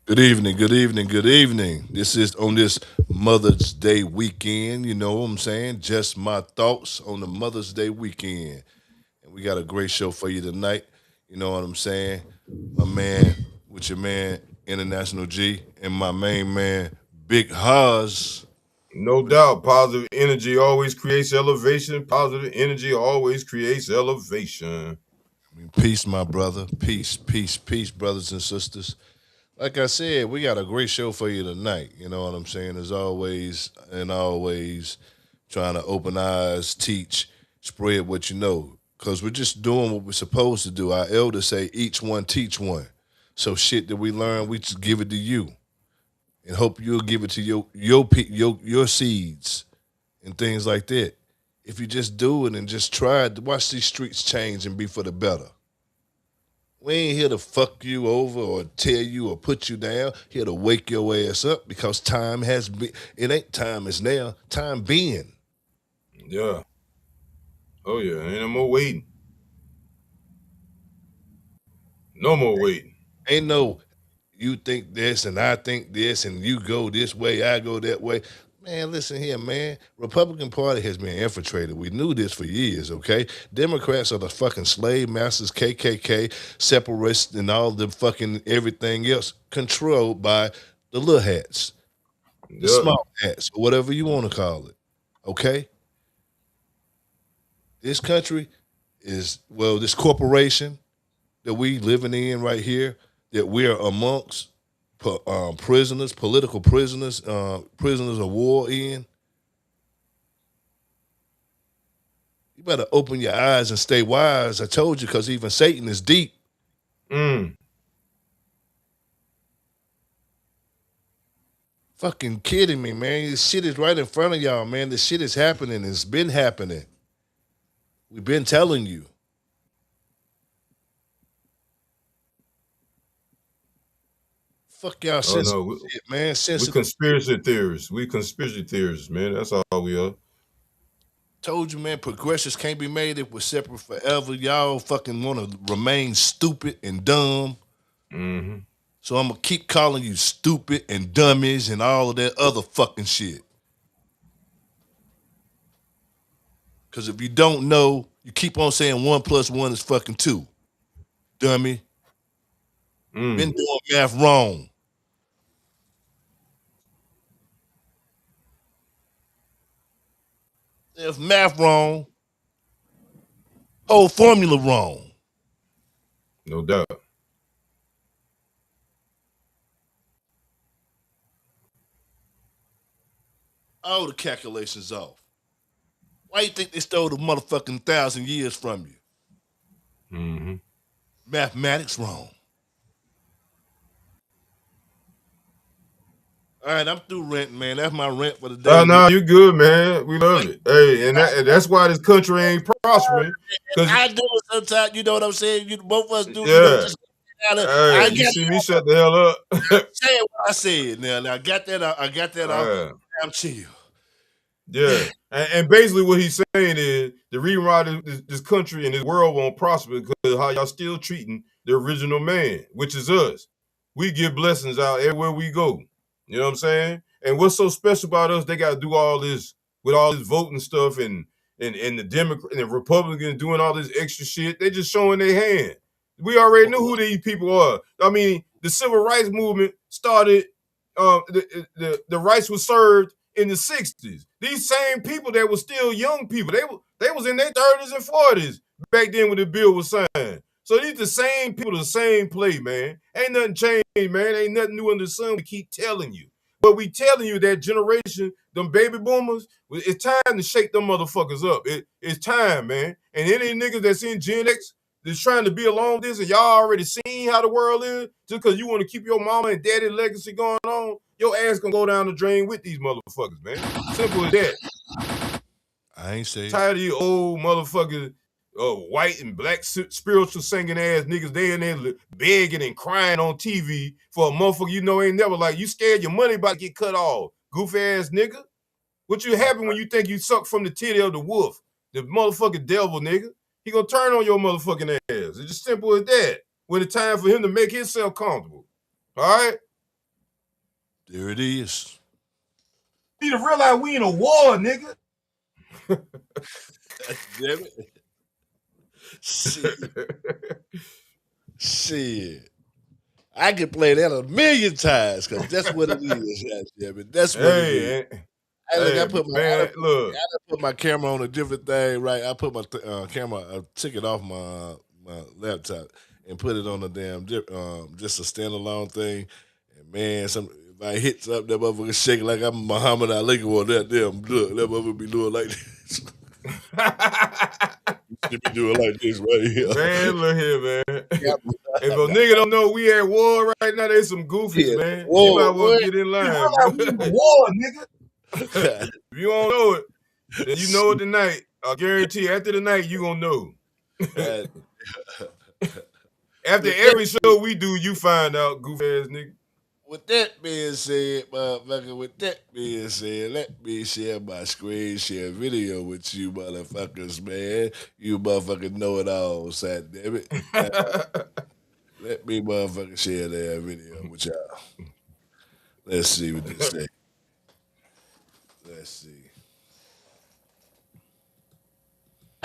Good evening, good evening, good evening. This is on this Mother's Day weekend. You know what I'm saying? Just my thoughts on the Mother's Day weekend. And we got a great show for you tonight. You know what I'm saying? My man, with your man, International G, and my main man, Big Haas. No doubt, positive energy always creates elevation. Positive energy always creates elevation. Peace, my brother. Peace, peace, peace, brothers and sisters. Like I said, we got a great show for you tonight. You know what I'm saying? As always, and always trying to open eyes, teach, spread what you know. Because we're just doing what we're supposed to do. Our elders say, each one teach one. So shit that we learn, we just give it to you. And hope you'll give it to your seeds and things like that. If you just do it and just try it, watch these streets change and be for the better. We ain't here to fuck you over or tear you or put you down. Here to wake your ass up because time has been. It ain't time is now. Time being. Yeah. Oh yeah. Ain't no more waiting. No more waiting. Ain't no you think this and I think this and you go this way, I go that way. Man, listen here, man. Republican Party has been infiltrated. We knew this for years, okay? Democrats are the fucking slave masters, KKK, separatists, and all the fucking everything else controlled by the little hats, the Yeah. small hats, or whatever you want to call it. Okay? This country is, well, this corporation that we living in right here, that we're amongst prisoners, political prisoners, prisoners of war in. You better open your eyes and stay wise. I told you, because even Satan is deep. Mm. Fucking kidding me, man. This shit is right in front of y'all, man. This shit is happening. It's been happening. We've been telling you. Fuck y'all Oh sensitive no. shit, man. We Sensitive. conspiracy theorists. We conspiracy theorists, man. That's all we are. Told you, man, progressions can't be made if we're separate forever. Y'all fucking want to remain stupid and dumb. Mm-hmm. So I'm gonna keep calling you stupid and dummies and all of that other fucking shit. Cause if you don't know, you keep on saying 1 plus 1 is fucking 2. Dummy. Been Mm. doing math wrong. If math wrong, whole formula wrong. No doubt. All the calculations off. Why you think they stole the motherfucking 1,000 years from you? Mm-hmm. Mathematics wrong. All right, I'm through renting, man. That's my rent for the Oh day. no, you good, man. We love it. Hey, and that's why this country ain't prospering. Cause I do it sometimes. You know what I'm saying? You both of us do. You know, yeah. just gotta. Hey, I you got see me shut the hell up. saying what I said. Now I got that. I got that off. uh, I'm chill. Yeah, and basically what he's saying is the reason why this country and this world won't prosper because of how y'all still treating the original man, which is us. We give blessings out everywhere we go. You know what I'm saying? And what's so special about us? They got to do all this with all this voting stuff and the Democrat and the Republicans doing all this extra shit. They just showing their hand. We already knew who these people are. I mean, the civil rights movement started. The rights were served in the 60s. These same people that were still young people, they was in their 30s and 40s back then when the bill was signed. So these the same people, the same play, man. Ain't nothing changed, man. Ain't nothing new under the sun. We keep telling you. But we telling you that generation, them baby boomers, it's time to shake them motherfuckers up. It's time, man. And any niggas that's in Gen X that's trying to be along with this and y'all already seen how the world is, just because you want to keep your mama and daddy legacy going on, your ass gonna go down the drain with these motherfuckers, man. Simple as that. I ain't say it. Tired of you old motherfuckers, white and black spiritual singing ass niggas. They in there begging and crying on TV for a motherfucker you know ain't never like you scared your money about to get cut off. Goofy ass nigga. What you happen when you think you suck from the titty of the wolf, the motherfucking devil, nigga? He gonna turn on your motherfucking ass. It's just simple as that. When it's time for him to make himself comfortable. All right? There it is. You need to realize we in a war, nigga. Damn it. Shit. I could play that a million times because that's what it is. Goddamn it. That's what it is. Hey, look, I put my camera on a different thing, right? I put my camera, I took it off my laptop and put it on a damn just a standalone thing. And man, if I hit something, that motherfucker shaking like I'm Muhammad Ali or that damn look, that motherfucker be doing like this. You should be doing like this right here. Man, look here, man. If a nigga don't know we at war right now, they some goofies, man. You might want to get in line, bro. We in war, nigga. If you don't know it, then you know it tonight. I guarantee after the night, you gonna know. After every show we do, you find out, goof ass nigga. With that being said, motherfucker, let me share my screen share video with you motherfuckers, man. You motherfucking know it all, sad damn it. Let me motherfucking share that video with y'all. Let's see what this say. Let's see.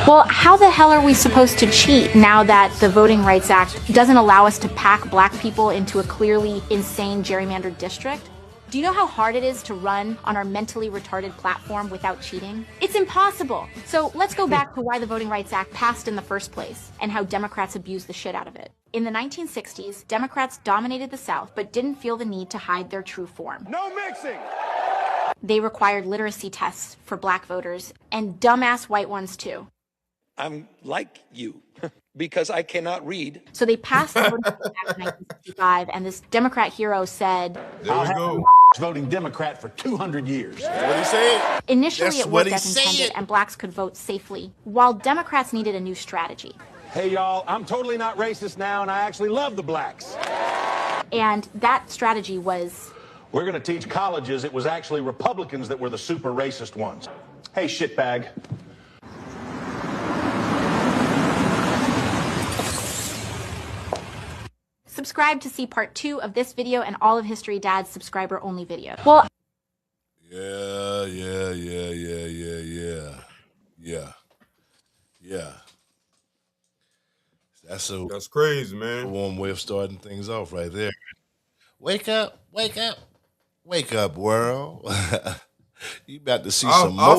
Well, how the hell are we supposed to cheat now that the Voting Rights Act doesn't allow us to pack black people into a clearly insane gerrymandered district? Do you know how hard it is to run on our mentally retarded platform without cheating? It's impossible. So let's go back to why the Voting Rights Act passed in the first place and how Democrats abused the shit out of it. In the 1960s, Democrats dominated the South but didn't feel the need to hide their true form. No mixing! They required literacy tests for black voters and dumbass white ones too. I'm like you because I cannot read. So they passed the Voting Rights Act in 1965, and this Democrat hero said, There we go. Voting Democrat for 200 years. That's what he said. Initially, it worked as intended, and blacks could vote safely, while Democrats needed a new strategy. Hey, y'all, I'm totally not racist now, and I actually love the blacks. And that strategy was... We're going to teach colleges it was actually Republicans that were the super racist ones. Hey, shitbag. Subscribe to see part 2 of this video and all of History Dad's subscriber-only video. Well... Yeah. That's crazy, man. A warm way of starting things off right there. Wake up, world. You about to see some more. Our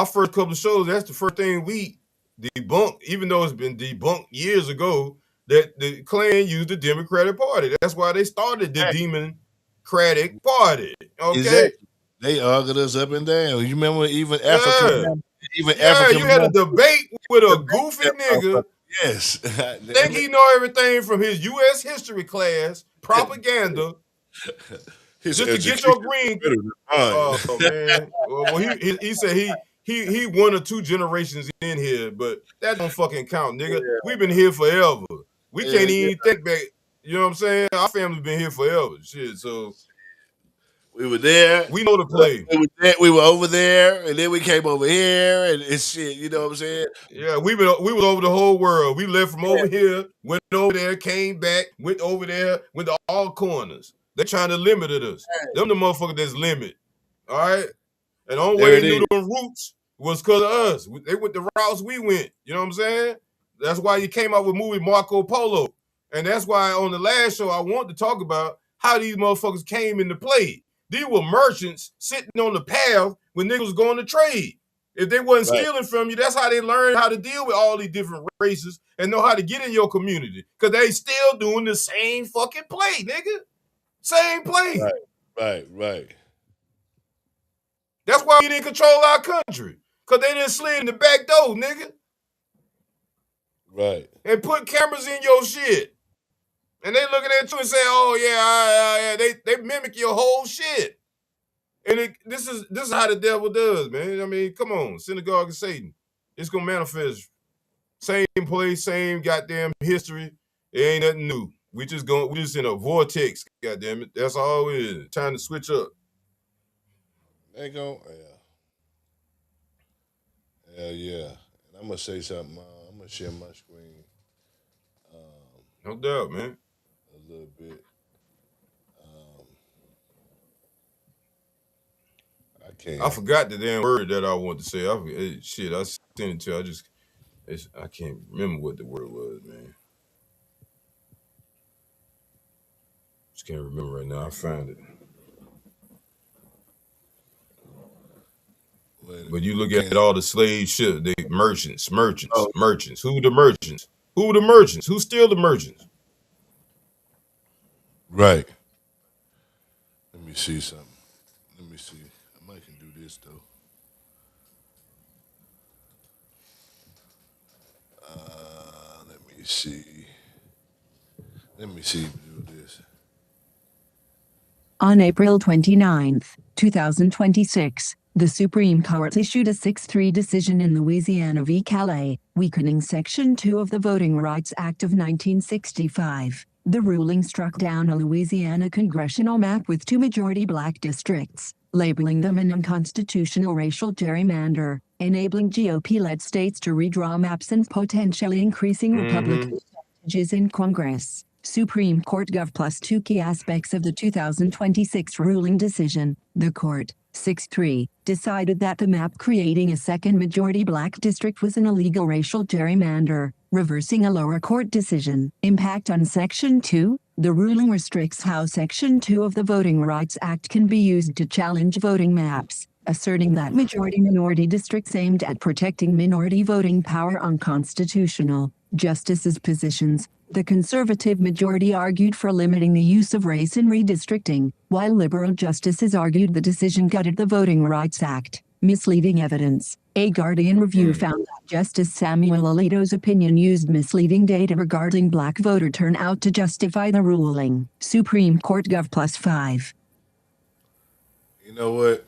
first couple of shows, that's the first thing we debunked, even though it's been debunked years ago, that the Klan used the Democratic Party. That's why they started the Democratic Party. Okay. Exactly. They argued us up and down. You remember even African you had a debate with a goofy nigga. Yes. Think he know everything from his U.S. history class, propaganda, just to get your green. Oh, man. Well, he said he 1 or 2 generations in here, but that don't fucking count, nigga. Yeah. We've been here forever. We can't even think back. You know what I'm saying? Our family's been here forever. Shit, so... We were there. We know the play. We were over there, and then we came over here, and it's shit. You know what I'm saying? Yeah, we was over the whole world. We left from over here, went over there, came back, went over there, went to all corners. They're trying to limit us. Them the motherfuckers that's limit. All right? And the only way they knew the roots was because of us. They went the routes we went. You know what I'm saying? That's why you came out with movie Marco Polo. And that's why on the last show I wanted to talk about how these motherfuckers came into play. These were merchants sitting on the path when niggas was going to trade. If they wasn't stealing from you, that's how they learned how to deal with all these different races and know how to get in your community. Because they still doing the same fucking play, nigga. Same play. Right. That's why we didn't control our country. Because they didn't slid in the back door, nigga. Right. And put cameras in your shit. And they looking at you and say, "Oh yeah, they mimic your whole shit." And this is how the devil does, man. I mean, come on, synagogue of Satan. It's gonna manifest. Same place, same goddamn history. It ain't nothing new. We just in a vortex, goddamn it. That's all it is. Time to switch up. They go, yeah. And I'm gonna say something. I'm gonna share my screen. No doubt, man. A little bit. I forgot the damn word that I wanted to say. Shit, I sent it to you. I can't remember what the word was, man. Just can't remember right now. I found it. But you look at all the slave ship, the merchants. Who the merchants? Who steal the merchants? Right. Let me see something. Let me see. I might can do this though. Let me see. Let me see if we do this. On April 29, 2026, the Supreme Court issued a 6-3 decision in Louisiana v. Calais, weakening Section 2 of the Voting Rights Act of 1965. The ruling struck down a Louisiana congressional map with 2 majority black districts, labeling them an unconstitutional racial gerrymander, enabling GOP-led states to redraw maps and potentially increasing Republican advantages in Congress. Supreme Court Gov plus 2 key aspects of the 2026 ruling decision. The court, 6-3, decided that the map creating a second majority black district was an illegal racial gerrymander, reversing a lower court decision. Impact on Section 2. The ruling restricts how Section 2 of the Voting Rights Act can be used to challenge voting maps, asserting that majority-minority districts aimed at protecting minority voting power unconstitutional. Justices' positions. The conservative majority argued for limiting the use of race in redistricting, while liberal justices argued the decision gutted the Voting Rights Act. Misleading evidence. A Guardian review found that Justice Samuel Alito's opinion used misleading data regarding black voter turnout to justify the ruling. Supreme Court Gov plus 5. You know what?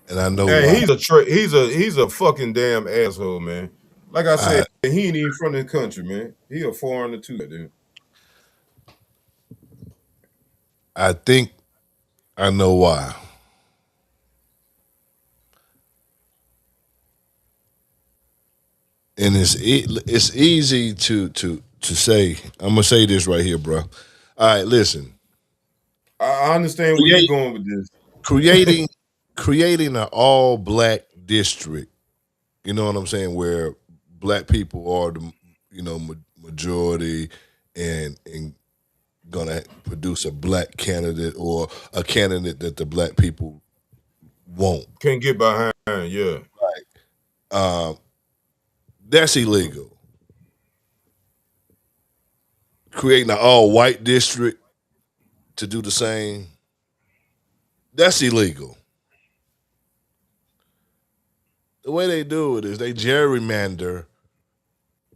And I know Hey, why. he's a fucking damn asshole, man. Like I said, he ain't even from the country, man. He a foreigner too, dude. I think I know why. And it's easy to say. I'm gonna say this right here, bro. All right, listen. I understand where you're going with this. Creating an all black district. You know what I'm saying? Where black people are the majority and gonna produce a black candidate or a candidate that the black people want. Can't get behind, yeah. Right. That's illegal. Creating an all white district to do the same, that's illegal. The way they do it is they gerrymander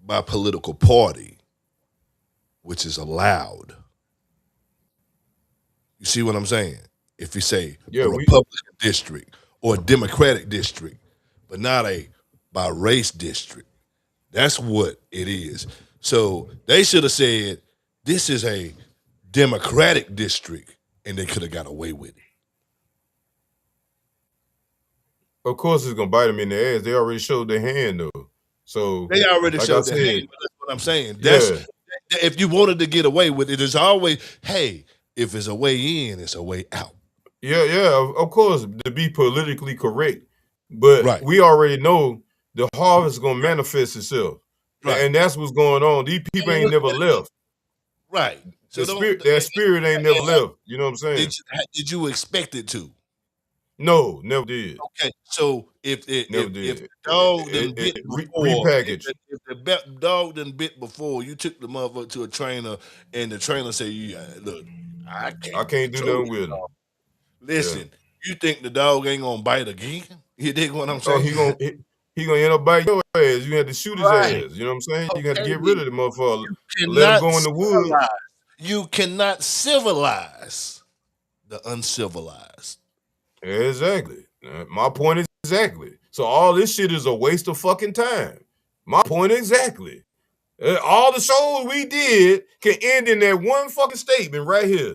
by political party, which is allowed. You see what I'm saying? If you say a Republican district or a Democratic district, but not a by race district, that's what it is. So they should have said, this is a Democratic district, and they could have got away with it. Of course, it's gonna bite them in the ass. They already showed their hand, though. So they already showed their hand. That's what I'm saying. If you wanted to get away with it, it's always, hey, if it's a way in, it's a way out. Yeah, of course, to be politically correct. But we already know the harvest is gonna manifest itself. Right. And that's what's going on. These people ain't never left. Right. So that spirit ain't never left. You know what I'm saying? Did you expect it to? No, never did. Okay, so if the dog done bit before, if the dog done bit before, you took the motherfucker to a trainer, and the trainer say, "Look, I can't do nothing with him." Listen, you think the dog ain't gonna bite again? You dig what I'm saying? He gonna end up biting your ass. You had to shoot his ass. You know what I'm saying? You got to get rid of the motherfucker. Let him go in the woods. You cannot civilize the uncivilized. Exactly. My point is exactly. So all this shit is a waste of fucking time. My point exactly. All the shows we did can end in that one fucking statement right here.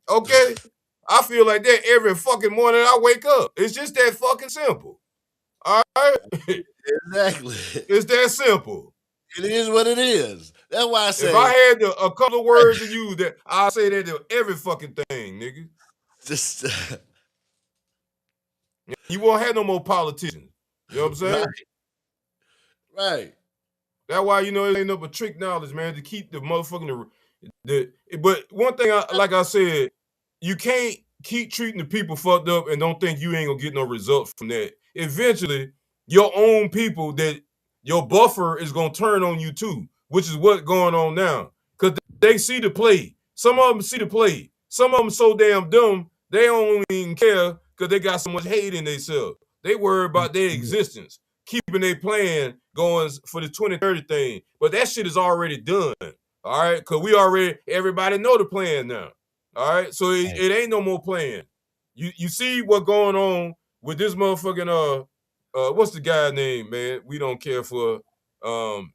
Okay? I feel like that every fucking morning I wake up. It's just that fucking simple. All right? Exactly. It's that simple. It is what it is. That's why I say, if I had a couple of words to use, that I'll say that to every fucking thing, nigga. Just You won't have no more politicians. You know what I'm saying? Right. That's why, it ain't no but trick knowledge, man, to keep the motherfucking but one thing, like I said, you can't keep treating the people fucked up and don't think you ain't gonna get no results from that. Eventually, your own people, that your buffer is gonna turn on you too, which is what's going on now. Cause they see the play. Some of them see the play. Some of them so damn dumb, they don't even care because they got so much hate in themselves. They worry about their existence, keeping their plan going for the 2030 thing. But that shit is already done. All right, because everybody know the plan now. All right, so it ain't no more plan. You see what going on with this motherfucking what's the guy name, man? We don't care for the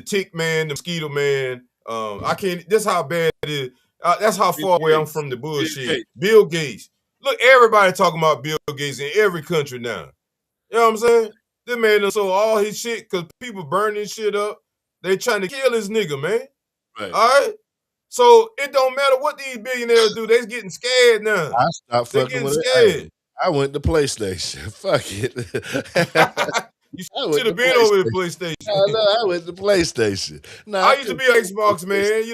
tick man, the mosquito man. I can't. That's how bad it is. That's how far away I'm from the bullshit. Bill Gates. Look, everybody talking about Bill Gates in every country now. You know what I'm saying? This man done sold all his shit because people burning shit up. They trying to kill this nigga, man. Right. All right? So it don't matter what these billionaires do. They's getting scared now. I stopped fucking with it. I went to PlayStation. Fuck it. You should have been over the PlayStation. I went to PlayStation. I used to be an Xbox, man. They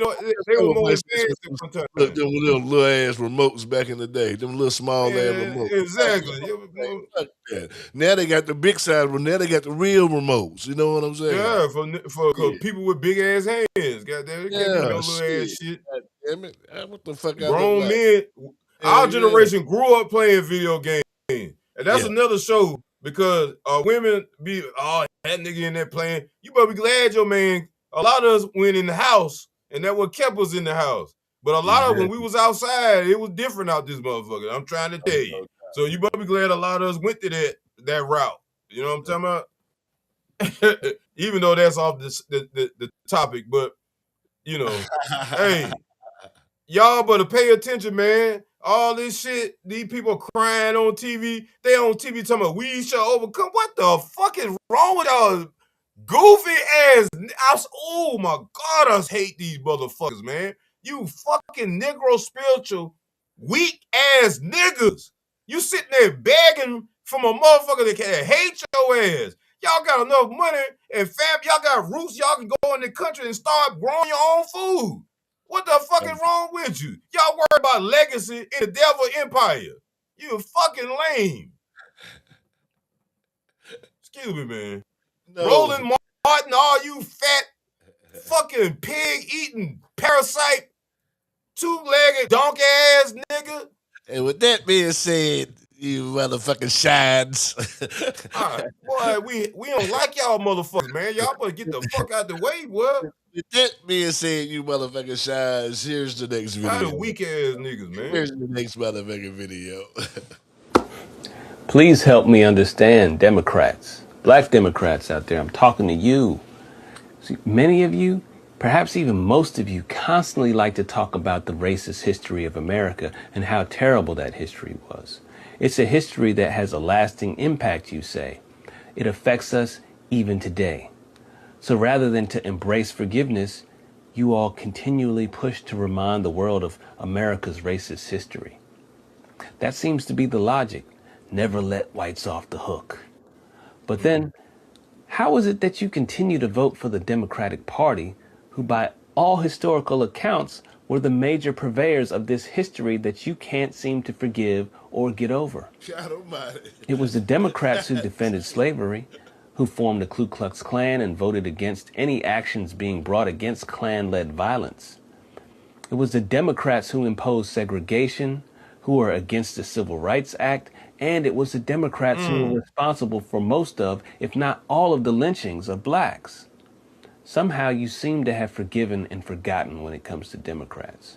were more advanced at one time. Look, them little ass remotes back in the day. Them little small ass remotes. Exactly. Fuck that. Now they got the big size, but now they got the real remotes. You know what I'm saying? Yeah, for people with big ass hands. Goddamn, they can't do no little ass shit. God damn it. What the fuck? Grown men. Our generation grew up playing video games. And that's another show. Because women be, that nigga in there playing. You better be glad your man, a lot of us went in the house, and that what kept us in the house. But a lot of when we was outside, it was different out this motherfucker. I'm trying to tell you. So you better be glad a lot of us went to that route. You know what I'm talking about? Even though that's off the topic, but, hey, y'all better pay attention, man. All this shit, these people crying on TV. They on TV talking about we shall overcome. What the fuck is wrong with y'all goofy ass? Oh my God, I hate these motherfuckers, man. You fucking Negro spiritual, weak ass niggas. You sitting there begging from a motherfucker that can hate your ass. Y'all got enough money and fam, y'all got roots. Y'all can go in the country and start growing your own food. What the fuck is wrong with you? Y'all worry about legacy in the devil empire. You fucking lame. Excuse me, man. No. Roland Martin, all you fat fucking pig-eating parasite, two-legged donkey ass nigga. And with that being said, you motherfucking shines. Boy, we don't like y'all motherfuckers, man. Y'all better get the fuck out the way, boy. With that being said, you motherfucking shines, here's the next video. Kind of weak ass niggas, man. Here's the next motherfucking video. Please help me understand Democrats, black Democrats out there. I'm talking to you. See, many of you, perhaps even most of you, constantly like to talk about the racist history of America and how terrible that history was. It's a history that has a lasting impact, you say. It affects us even today. So rather than to embrace forgiveness, you all continually push to remind the world of America's racist history. That seems to be the logic. Never let whites off the hook. But then, how is it that you continue to vote for the Democratic Party, who by all historical accounts were the major purveyors of this history that you can't seem to forgive or get over? It was the Democrats who defended slavery, who formed the Ku Klux Klan and voted against any actions being brought against Klan-led violence. It was the Democrats who imposed segregation, who were against the Civil Rights Act, and it was the Democrats who were responsible for most of, if not all of the lynchings of blacks. Somehow you seem to have forgiven and forgotten when it comes to Democrats.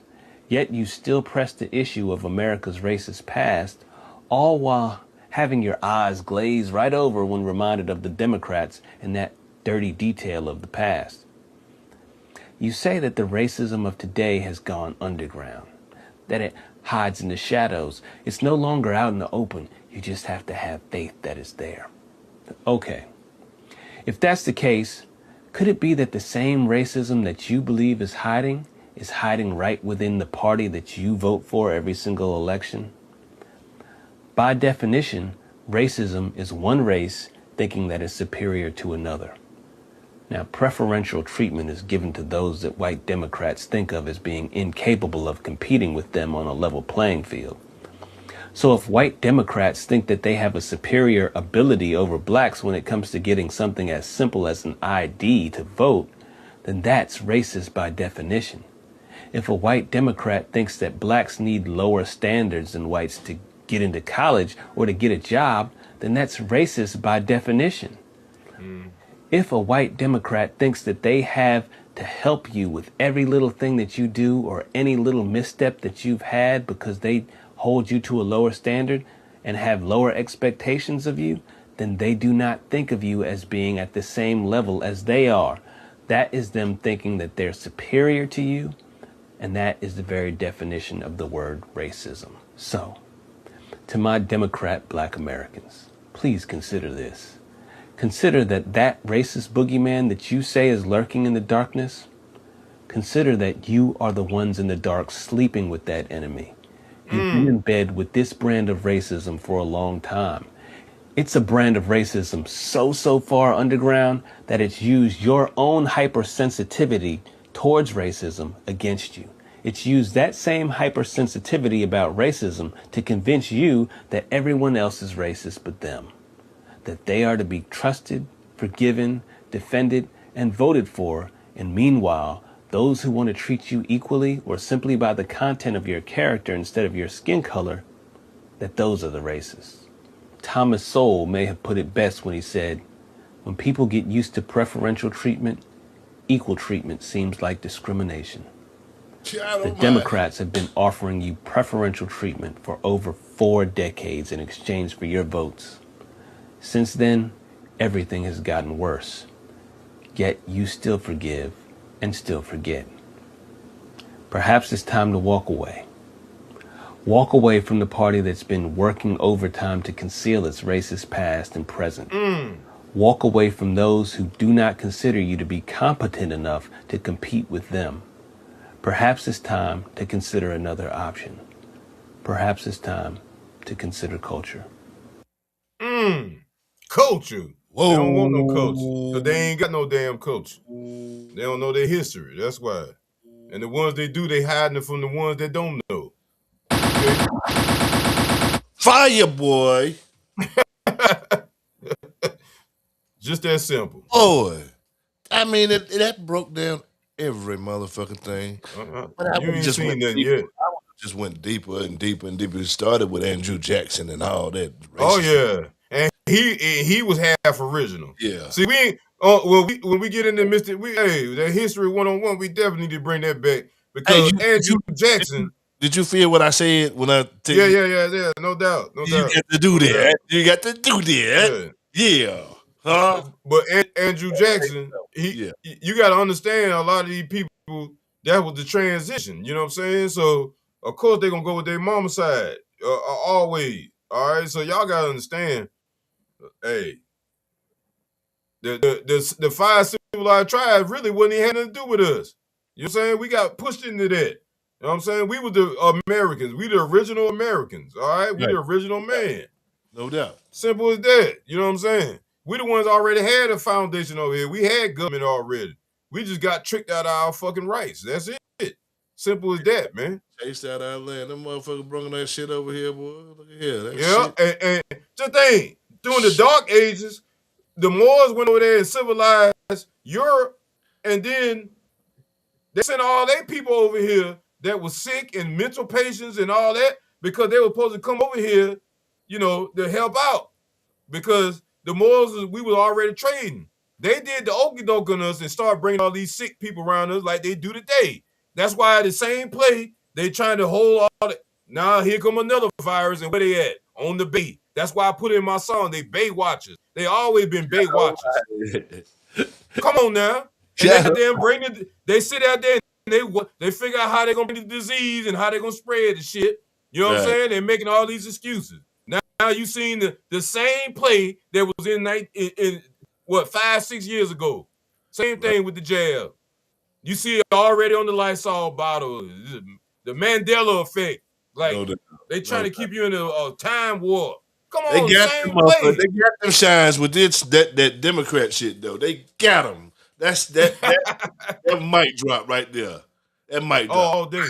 Yet you still press the issue of America's racist past, all while having your eyes glaze right over when reminded of the Democrats and that dirty detail of the past. You say that the racism of today has gone underground, that it hides in the shadows. It's no longer out in the open. You just have to have faith that it's there. Okay. If that's the case, could it be that the same racism that you believe is hiding right within the party that you vote for every single election? By definition, racism is one race thinking that it's superior to another. Now, preferential treatment is given to those that white Democrats think of as being incapable of competing with them on a level playing field. So if white Democrats think that they have a superior ability over blacks when it comes to getting something as simple as an ID to vote, then that's racist by definition. If a white Democrat thinks that blacks need lower standards than whites to get into college or to get a job, then that's racist by definition. If a white Democrat thinks that they have to help you with every little thing that you do or any little misstep that you've had because they hold you to a lower standard and have lower expectations of you, then they do not think of you as being at the same level as they are. That is them thinking that they're superior to you, and that is the very definition of the word racism. So, to my Democrat black Americans, please consider this. Consider that racist boogeyman that you say is lurking in the darkness, consider that you are the ones in the dark sleeping with that enemy. You've been in bed with this brand of racism for a long time. It's a brand of racism so far underground that it's used your own hypersensitivity towards racism against you. It's used that same hypersensitivity about racism to convince you that everyone else is racist but them. That they are to be trusted, forgiven, defended, and voted for, and meanwhile, those who want to treat you equally or simply by the content of your character instead of your skin color, that those are the racists. Thomas Sowell may have put it best when he said, when people get used to preferential treatment, equal treatment seems like discrimination. The Democrats have been offering you preferential treatment for over 4 decades in exchange for your votes. Since then, everything has gotten worse. Yet you still forgive and still forget. Perhaps it's time to walk away. Walk away from the party that's been working overtime to conceal its racist past and present. Walk away from those who do not consider you to be competent enough to compete with them. Perhaps it's time to consider another option. Perhaps it's time to consider culture. Culture. Whoa. They don't want no culture because they ain't got no damn culture. They don't know their history. That's why. And the ones they do, they hiding it from the ones that don't know. Okay? Fire, boy. Just that simple. Boy. I mean, that broke down every motherfucking thing. But You ain't seen nothing yet. Just went deeper and deeper and deeper. It started with Andrew Jackson and all that. Oh yeah, and he was half original. Yeah. See, we ain't. When we get into that history 101, we definitely need to bring that back because Andrew Jackson. Did you feel what I said when I? Yeah. No doubt. You got to do that. You got to do that. Yeah. Huh? But Andrew Jackson, you got to understand a lot of these people. That was the transition. You know what I'm saying? So of course they're gonna go with their mama side always. All right. So y'all gotta understand. Hey, the 5 civilized tribes really wasn't even having to do with us. You know what I'm saying? We got pushed into that. You know what I'm saying? We were the Americans. We the original Americans. All right. We the original man. No doubt. Simple as that. You know what I'm saying? We the ones already had a foundation over here. We had government already. We just got tricked out of our fucking rights. That's it. Simple as that, man. Chased out our land. Them motherfuckers bringing that shit over here, boy. Look at here. That shit. And the thing, during the Dark Ages, the Moors went over there and civilized Europe, and then they sent all their people over here that was sick and mental patients and all that because they were supposed to come over here, you know, to help out. Because the Moors, we were already trading. They did the okey doke on us and started bringing all these sick people around us like they do today. That's why the same play, they trying to hold all that. Now here come another virus, and where they at? On the bay. That's why I put in my song, they bay watchers. They always been bay watchers. Come on now. And they sit out there and they figure out how they're going to bring the disease and how they're going to spread the shit. You know what I'm saying? They're making all these excuses. Now you seen the same play that was in 5-6 years ago. Same thing with the jab. You see it already on the Lysol bottle. The Mandela effect. Like No doubt. they trying No to keep you in a time warp. Come They on, got same them up, place. they got them shines with this that Democrat shit though. They got them. That's that mic drop right there. That mic drop. All day.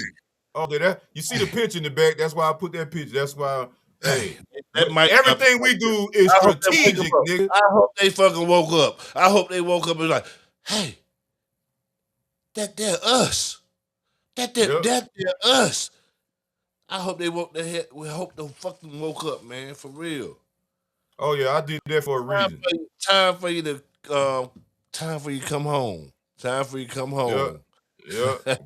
All day. That you see the picture in the back. That's why I put that picture. That's why hey, That mic drop. everything we do is I hope they wake strategic, up. nigga. I hope they fucking woke up. I hope they woke up and like, hey, they're us. They're us. I hope they woke their head. We hope they fucking woke up, man, for real. Oh yeah, I did that for a reason. Time for you to come home. Time for you to come home. Yeah.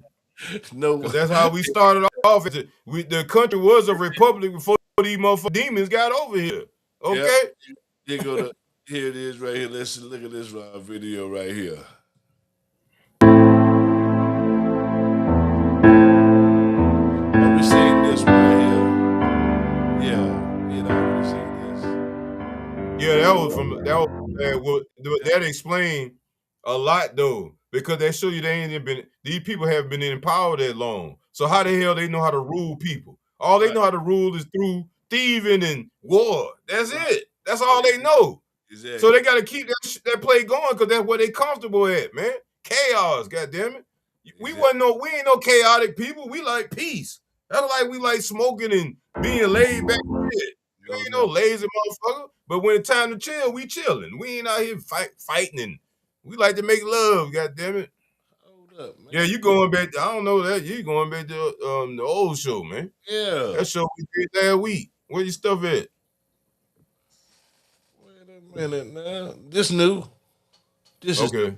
No, that's how we started off. The country was a republic before these motherfucking demons got over here. Okay. Yep. Here it is right here. Let's look at this video right here. Have we seen this right here? We've seen this. Yeah, that explained a lot though, because they show you these people haven't been in power that long. So how the hell they know how to rule people? All they know how to rule is through thieving and war. That's it. That's all they know. Exactly. So they got to keep that play going because that's where they comfortable at, man. Chaos, goddamn it. Exactly. We ain't no chaotic people. We like peace. That's like we like smoking and being laid back. We ain't no lazy motherfucker. But when it's time to chill, we chilling. We ain't out here fighting. And we like to make love, goddamn it. Hold up, man. Yeah, you going back? I don't know that. You going back to the old show, man? Yeah, that show we did last week. Where your stuff at? Wait a minute now. This new. This okay.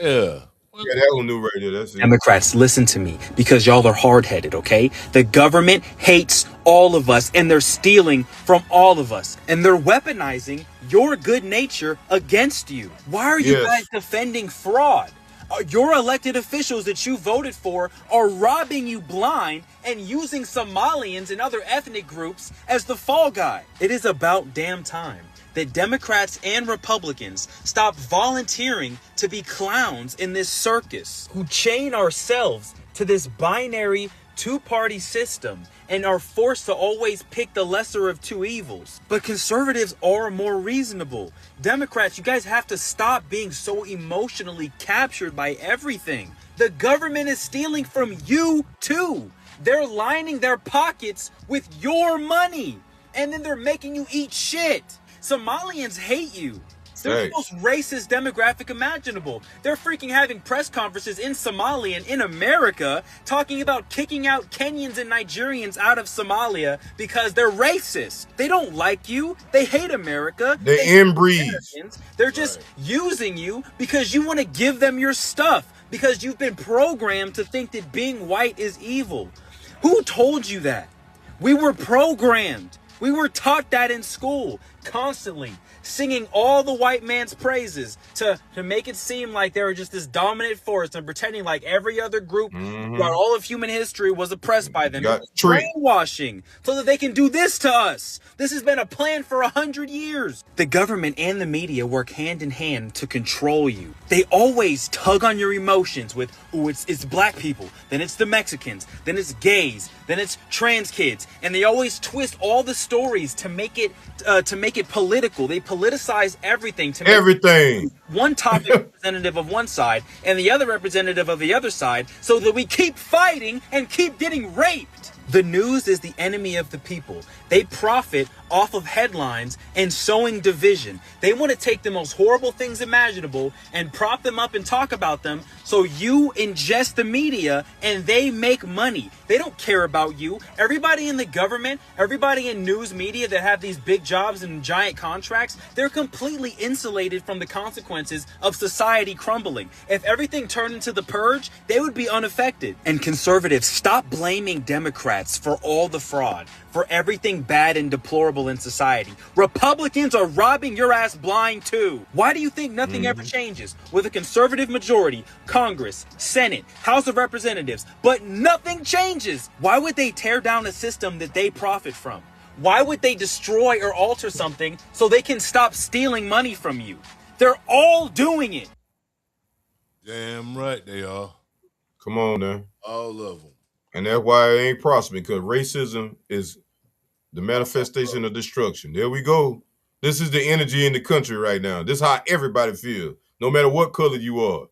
Yeah. Yeah, that one new right there. That's it. Democrats, listen to me, because y'all are hard-headed, okay? The government hates all of us, and they're stealing from all of us. And they're weaponizing your good nature against you. Why are you guys defending fraud? Your elected officials that you voted for are robbing you blind and using Somalians and other ethnic groups as the fall guy. It is about damn time that Democrats and Republicans stop volunteering to be clowns in this circus, who chain ourselves to this binary two-party system and are forced to always pick the lesser of two evils. But conservatives are more reasonable. Democrats, you guys have to stop being so emotionally captured by everything. The government is stealing from you too. They're lining their pockets with your money, and then they're making you eat shit. Somalians hate you. They're the most racist demographic imaginable. They're freaking having press conferences in Somalia, in America, talking about kicking out Kenyans and Nigerians out of Somalia because they're racist. They don't like you. They hate America. They inbreed. They're just using you because you want to give them your stuff, because you've been programmed to think that being white is evil. Who told you that? We were programmed. We were taught that in school, constantly, singing all the white man's praises to make it seem like they were just this dominant force and pretending like every other group throughout all of human history was oppressed by them. Brainwashing so that they can do this to us. This has been a plan for 100 years. The government and the media work hand in hand to control you. They always tug on your emotions with, oh, it's black people, then it's the Mexicans, then it's gays, then it's trans kids, and they always twist all the stories to make it political. They politicize everything to make one topic representative of one side and the other representative of the other side, so that we keep fighting and keep getting raped. The news is the enemy of the people. They profit off of headlines and sowing division. They want to take the most horrible things imaginable and prop them up and talk about them, so you ingest the media and they make money. They don't care about you. Everybody in the government, everybody in news media that have these big jobs and giant contracts, they're completely insulated from the consequences of society crumbling. If everything turned into the purge, they would be unaffected. And conservatives, stop blaming Democrats for all the fraud, for everything bad and deplorable in society. Republicans are robbing your ass blind too. Why do you think nothing ever changes with a conservative majority, Congress, Senate, House of Representatives, but nothing changes? Why would they tear down a system that they profit from? Why would they destroy or alter something so they can stop stealing money from you? They're all doing it. Damn right they are. Come on now. All of them. And that's why it ain't prospering, because racism is the manifestation of destruction. There we go. This is the energy in the country right now. This is how everybody feels, no matter what color you are.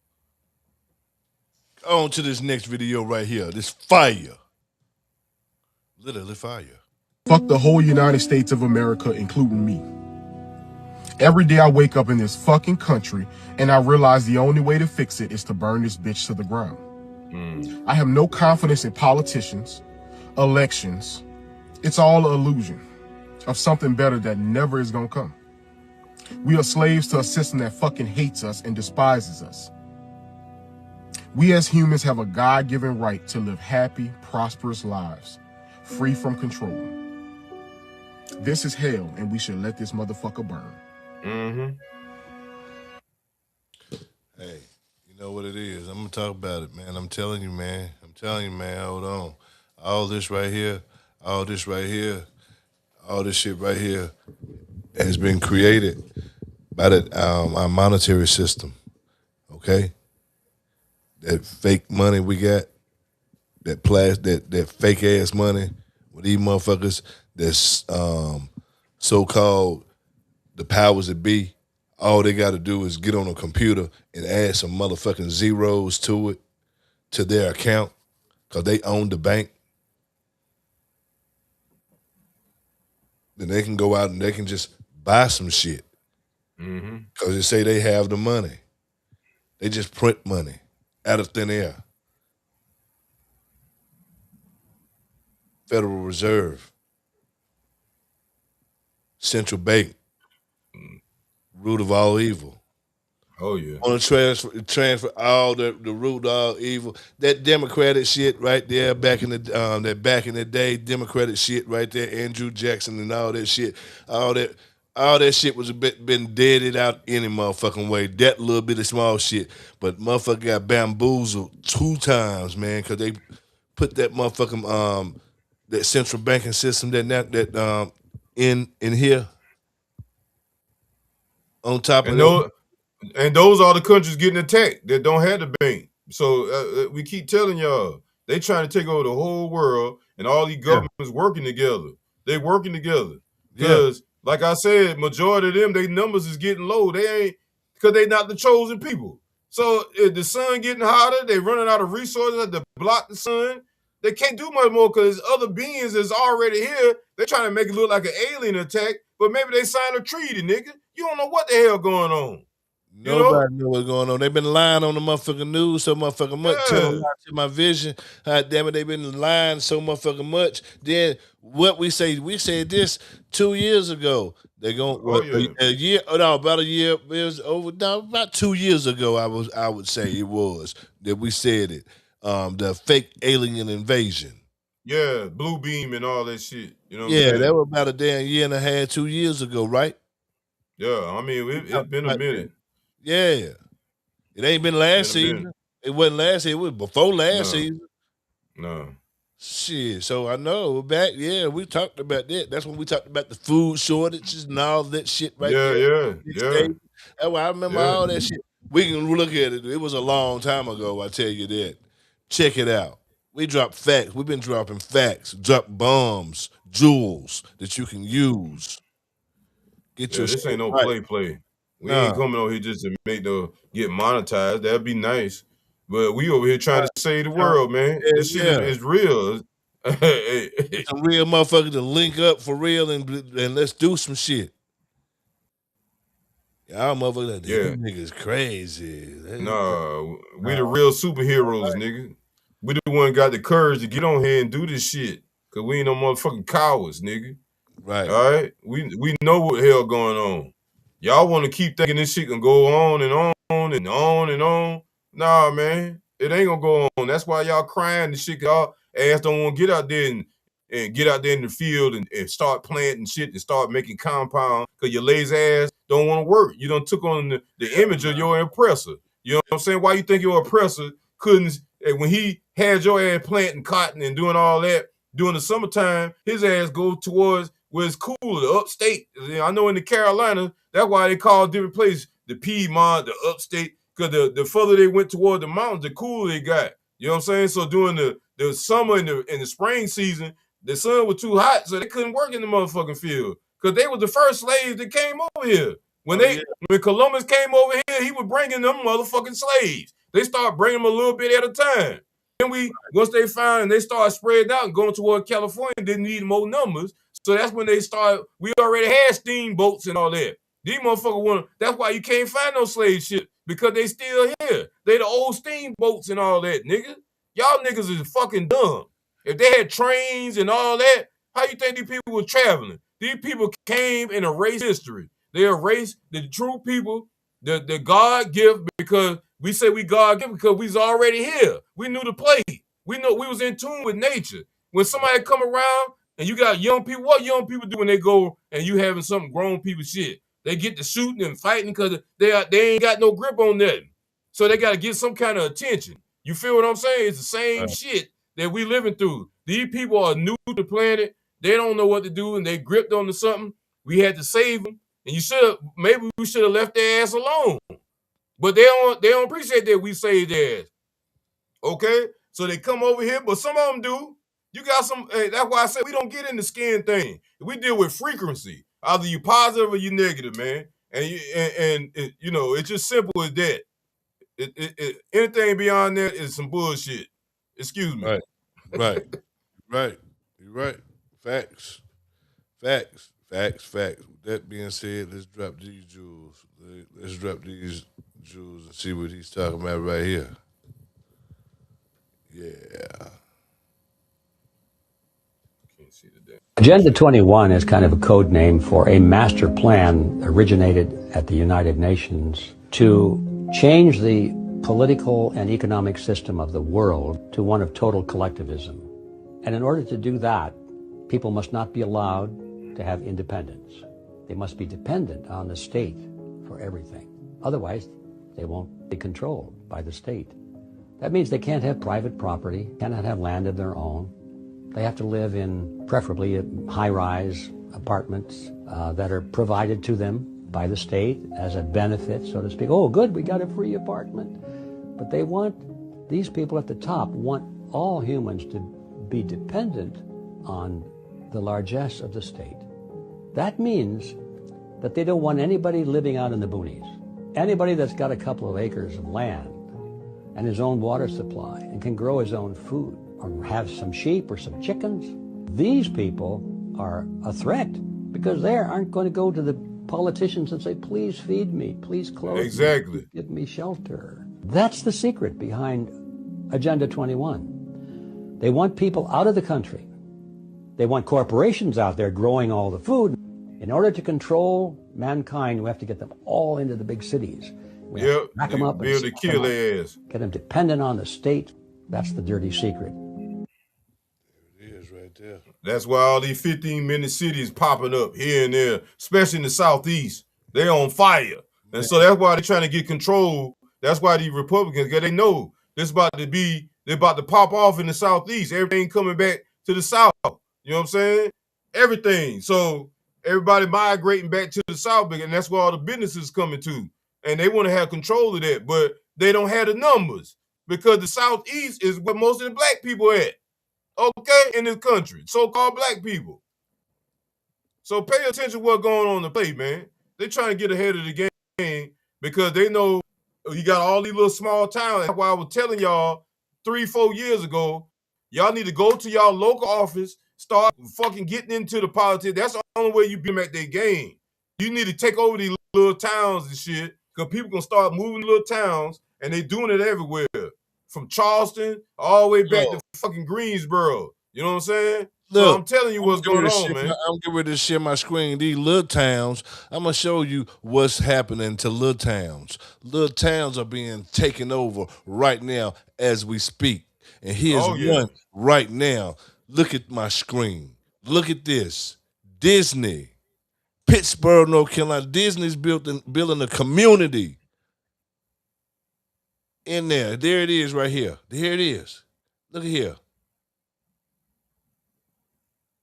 On to this next video right here. This fire. Literally fire. Fuck the whole United States of America, including me. Every day I wake up in this fucking country and I realize the only way to fix it is to burn this bitch to the ground. I have no confidence in politicians, elections. It's all an illusion of something better that never is gonna come. We are slaves to a system that fucking hates us and despises us. We as humans have a God-given right to live happy, prosperous lives, free from control. This is hell, and we should let this motherfucker burn. Hey, you know what it is. I'm gonna talk about it, man. I'm telling you, man. Hold on. All this right here, all this shit right here has been created by our monetary system. Okay? That fake money we got, that fake ass money with these motherfuckers that's so-called the powers that be, all they got to do is get on a computer and add some motherfucking zeros to it, to their account, because they own the bank. Then they can go out and they can just buy some shit. Because they say they have the money. They just print money out of thin air. Federal Reserve, central bank, root of all evil. Oh yeah. Want to transfer all the root of all evil. That Democratic shit right there, back in the day, Democratic shit right there, Andrew Jackson and all that shit, all that shit was been deaded out any motherfucking way. That little bit of small shit, but motherfucker got bamboozled 2 times, man, because they put that motherfucking that central banking system that in here on top of that. And those are the countries getting attacked that don't have the bank. So we keep telling y'all, they trying to take over the whole world, and all these governments working together. They working together. Because, like I said, majority of them, their numbers is getting low. They ain't, because they not the chosen people. So if the sun getting hotter, they running out of resources to block the sun. They can't do much more because other beings that's already here. They're trying to make it look like an alien attack, but maybe they signed a treaty, nigga. You don't know what the hell going on. Nobody know what's going on. They've been lying on the motherfucking news so motherfucking much. Telling to my vision. God damn it, they've been lying so motherfucking much. Then what we said this 2 years ago. They going about a year. It was about 2 years ago. I would say it was that we said it. The fake alien invasion. Yeah, blue beam and all that shit. You know what I'm saying? That was about a damn year and a half, 2 years ago, right? Yeah, I mean, it's been a minute. Yeah. It ain't been last season. It wasn't last season. It was before last season. No. Shit. So I know we're back. Yeah, we talked about that. That's when we talked about the food shortages and all that shit right there. Yeah. That's why I remember all that shit. We can look at it. It was a long time ago, I tell you that. Check it out. We drop facts. We've been dropping facts. Drop bombs, jewels that you can use. This ain't no play. We ain't coming over here just to get monetized. That'd be nice. But we over here trying to save the world, man. This shit is real. Some real motherfuckers to link up for real and let's do some shit. Y'all motherfuckers, these niggas crazy. Nah, we the real superheroes, nigga. We the one got the courage to get on here and do this shit. Cause we ain't no motherfucking cowards, nigga. Right. All right? We know what the hell going on. Y'all want to keep thinking this shit can go on and on and on and on. Nah, man. It ain't gonna go on. That's why y'all crying and shit. Y'all ass don't want to get out there and get out there in the field and start planting shit and start making compound because your lazy ass don't want to work. You done took on the image of your oppressor. You know what I'm saying? Why you think your oppressor couldn't, when he had your ass planting cotton and doing all that during the summertime, his ass go towards where it's cooler, the upstate. I know in the Carolinas, that's why they call different places the Piedmont, the upstate, because the further they went toward the mountains, the cooler they got. You know what I'm saying? So during the summer and the spring season, the sun was too hot, so they couldn't work in the motherfucking field because they were the first slaves that came over here. When Columbus came over here, he was bringing them motherfucking slaves. They started bringing them a little bit at a time. Then once they found, they started spreading out and going toward California, didn't need more numbers. So that's when they started. We already had steamboats and all that. These motherfuckers that's why you can't find no slave ship, because they still here. They the old steamboats and all that, nigga. Y'all niggas is fucking dumb. If they had trains and all that, how you think these people were traveling? These people came and erased history. They erased the true people, the God gift, because we say we God gift because we's already here. We knew the play. We know we was in tune with nature. When somebody come around and you got young people, what young people do when they go and you having some grown people shit? They get to shooting and fighting because they ain't got no grip on nothing. So they got to get some kind of attention. You feel what I'm saying? It's the same shit that we living through. These people are new to the planet. They don't know what to do, and they gripped onto something. We had to save them, and maybe we should have left their ass alone. But they don't appreciate that we saved their ass. Okay? So they come over here, but some of them do. You got some, that's why I said we don't get in the skin thing. We deal with frequency. Either you positive or you negative, man. And you know, it's just simple as that. Anything beyond that is some bullshit. Excuse me. Right. You're right. Facts. With that being said, let's drop these jewels. Let's drop these jewels and see what he's talking about right here. Yeah. Agenda 21 is kind of a code name for a master plan originated at the United Nations to change the political and economic system of the world to one of total collectivism. And in order to do that, people must not be allowed to have independence. They must be dependent on the state for everything. Otherwise, they won't be controlled by the state. That means they can't have private property, cannot have land of their own. They have to live in preferably high-rise apartments that are provided to them by the state as a benefit, so to speak. Oh, good, we got a free apartment. But these people at the top want all humans to be dependent on the largesse of the state. That means that they don't want anybody living out in the boonies. Anybody that's got a couple of acres of land and his own water supply and can grow his own food or have some sheep or some chickens, these people are a threat because they aren't going to go to the politicians and say, please feed me, please clothe me, give me shelter. That's the secret behind Agenda 21. They want people out of the country. They want corporations out there growing all the food. In order to control mankind, we have to get them all into the big cities. We have to back them up and be able to kill their ass. Get them dependent on the state. That's the dirty secret. It is right there. That's why all these 15-minute cities popping up here and there, especially in the Southeast. They're on fire. And so that's why they're trying to get control. That's why these Republicans, because they know they're about to pop off in the Southeast. Everything coming back to the South. You know what I'm saying? Everything. So everybody migrating back to the South, and that's where all the businesses coming to. And they want to have control of that, but they don't have the numbers because the Southeast is where most of the black people at. Okay, in this country, so-called black people. So pay attention to what's going on in the play, man. They're trying to get ahead of the game because they know you got all these little small towns. That's why I was telling y'all 3-4 years ago, y'all need to go to y'all local office, start fucking getting into the politics. That's the only way you beat them at their game. You need to take over these little towns and shit because people gonna start moving to little towns and they doing it everywhere. From Charleston all the way back to fucking Greensboro. You know what I'm saying? Look, so I'm telling you what's going on, man. I'm getting ready to share my screen. These little towns, I'm going to show you what's happening to little towns. Little towns are being taken over right now as we speak. And here's one right now. Look at my screen. Look at this. Disney. Pittsburgh, North Carolina. Disney's building a community in there. There it is right here. Here it is. Look at here.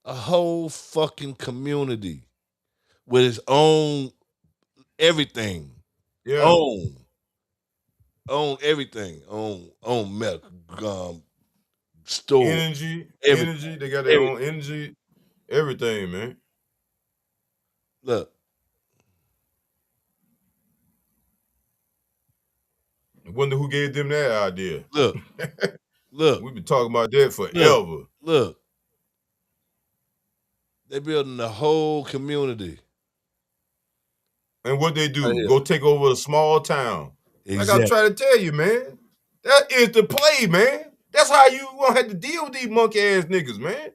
A whole fucking community with its own everything. Yeah. Own everything. Own milk, store. Energy. They got their own energy. Everything, man. Look. I wonder who gave them that idea. Look. We've been talking about that forever. Look. They building the whole community. And what they do, go take over a small town. Exactly. Like I try to tell you, man. That is the play, man. That's how you gonna have to deal with these monkey ass niggas, man.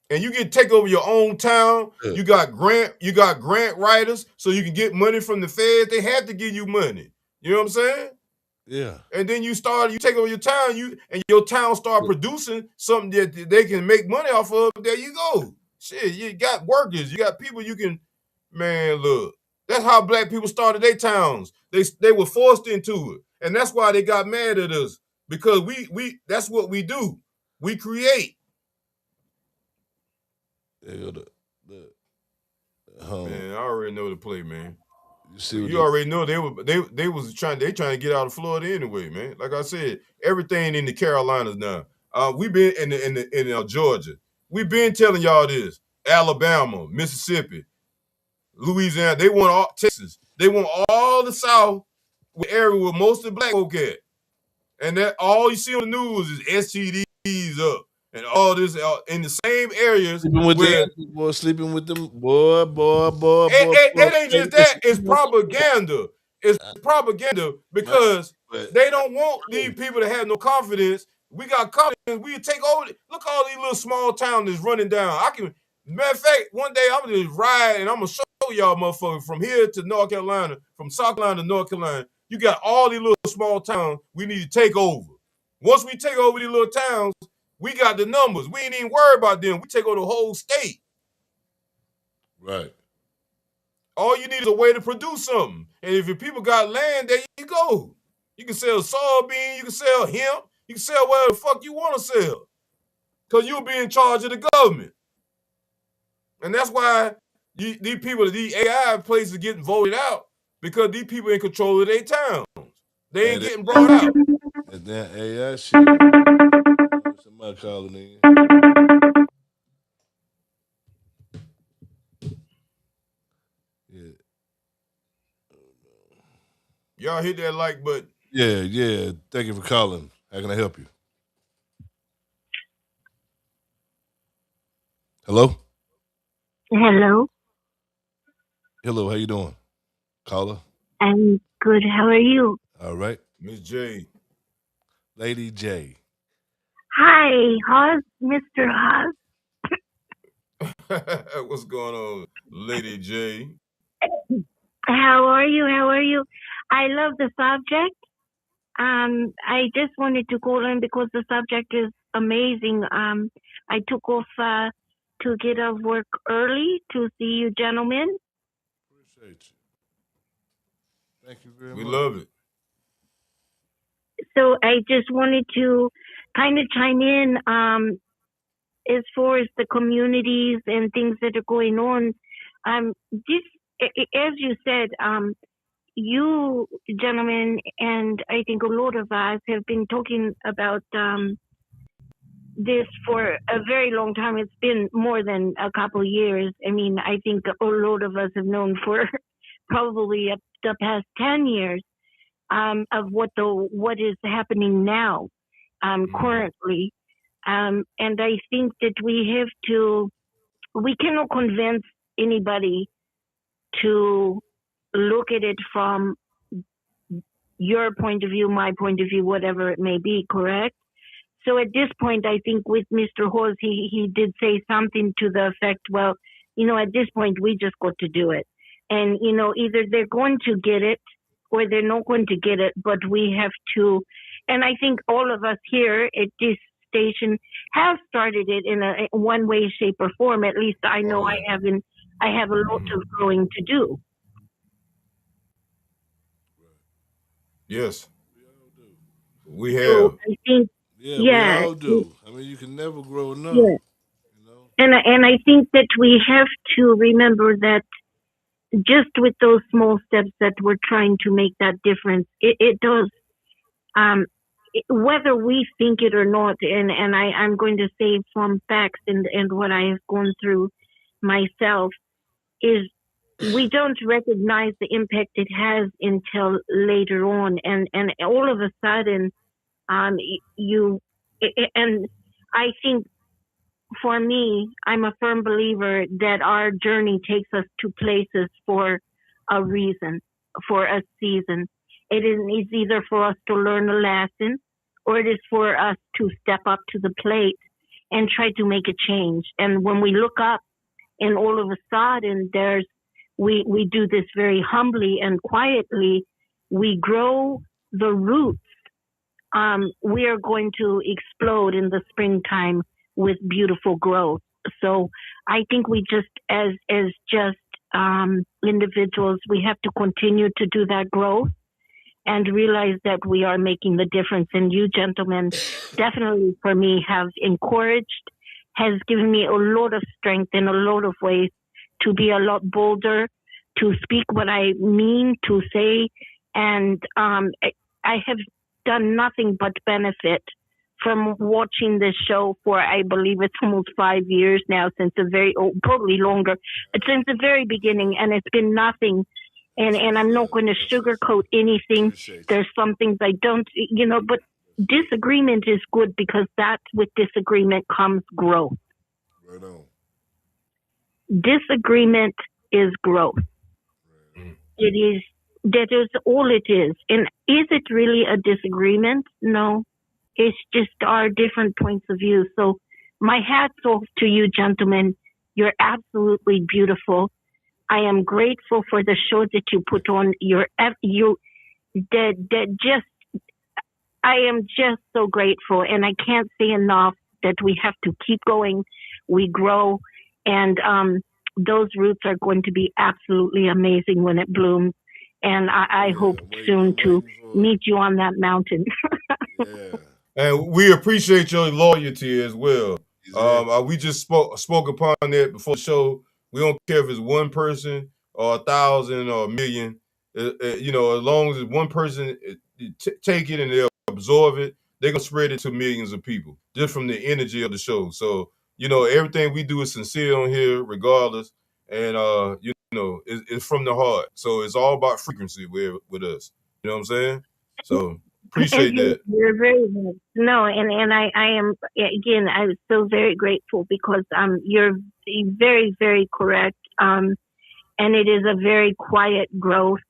And you get take over your own town. You got grant writers, so you can get money from the feds. They have to give you money. You know what I'm saying? Yeah. And then you take over your town, and your town start producing something that they can make money off of. There you go. Shit, you got workers, you got people you can, man, look. That's how black people started their towns. They were forced into it. And that's why they got mad at us. Because we that's what we do. We create. Man, I already know the play, man. You already know they trying to get out of Florida anyway, man. Like I said, everything in the Carolinas now. We've been in Georgia. We've been telling y'all this. Alabama, Mississippi, Louisiana. They want all Texas. They want all the South area where most of the black folk at. And that all you see on the news is STDs up. And all this in the same areas. Sleeping with them, boy. It ain't just that. It's propaganda. It's propaganda because they don't want these people to have no confidence. We got confidence. We take over. Look all these little small towns that's running down. Matter of fact, one day I'm gonna just ride and I'm gonna show y'all motherfuckers from here to North Carolina, from South Carolina to North Carolina. You got all these little small towns we need to take over. Once we take over these little towns, we got the numbers. We ain't even worried about them. We take over the whole state. Right. All you need is a way to produce something. And if your people got land, there you go. You can sell soybean, you can sell hemp, you can sell whatever the fuck you want to sell. Because you'll be in charge of the government. And that's why these AI places are getting voted out, because these people in control of their towns. They ain't getting brought out. And that AI shit. Somebody calling in. Yeah. Y'all hit that like button. Yeah. Thank you for calling. How can I help you? Hello? Hello, how you doing? Caller? I'm good. How are you? All right. Miss J. Lady J. Hi, Haas, Mr. Haas. What's going on, Lady J? How are you? I love the subject. I just wanted to call in because the subject is amazing. I took off to get off work early to see you gentlemen. Appreciate you. Thank you very much. We love it. So I just wanted to kind of chime in as far as the communities and things that are going on. This, as you said, you gentlemen, and I think a lot of us have been talking about this for a very long time. It's been more than a couple of years. I mean, I think a lot of us have known for probably the past 10 years of what is happening now, currently. And I think that we cannot convince anybody to look at it from your point of view, my point of view, whatever it may be, correct? So at this point, I think with Mr. Hawes, he did say something to the effect, well, at this point, we just got to do it. And, either they're going to get it or they're not going to get it, but we have to. And I think all of us here at this station have started it in one way, shape, or form. At least I know I have a lot of growing to do. Yes, we have. So I think, we all do. I mean, you can never grow enough. Yeah. And I think that we have to remember that just with those small steps that we're trying to make that difference, it does. Whether we think it or not, and I'm going to say from facts and what I have gone through myself, is we don't recognize the impact it has until later on, and all of a sudden, you, and I think for me, I'm a firm believer that our journey takes us to places for a reason, for a season. It is either for us to learn a lesson, or it is for us to step up to the plate and try to make a change. And when we look up, and all of a sudden we do this very humbly and quietly, we grow the roots. We are going to explode in the springtime with beautiful growth. So I think we just, as just individuals, we have to continue to do that growth and realize that we are making the difference. And you gentlemen, definitely for me, have encouraged, has given me a lot of strength in a lot of ways to be a lot bolder, to speak what I mean to say. And I have done nothing but benefit from watching this show for, I believe it's almost 5 years now, since probably longer, since the very beginning. And it's been nothing. And I'm not going to sugarcoat anything. There's some things I don't, but disagreement is good, because with disagreement comes growth. Right on. Disagreement is growth. That is all it is. And is it really a disagreement? No. It's just our different points of view. So my hat's off to you, gentlemen. You're absolutely beautiful. I am grateful for the show that you put on. I am just so grateful, and I can't say enough that we have to keep going. We grow, and those roots are going to be absolutely amazing when it blooms. And I hope soon to meet you on that mountain. Yeah. And we appreciate your loyalty as well. We just spoke upon that before the show. We don't care if it's one person or 1,000 or 1,000,000. As long as one person take it and they'll absorb it, they're gonna spread it to millions of people just from the energy of the show. So everything we do is sincere on here, regardless, and it's from the heart. So it's all about frequency with us. You know what I'm saying? So appreciate that. You're very good. No, and I am, again, I'm so very grateful, because you're very, very correct. And it is a very quiet growth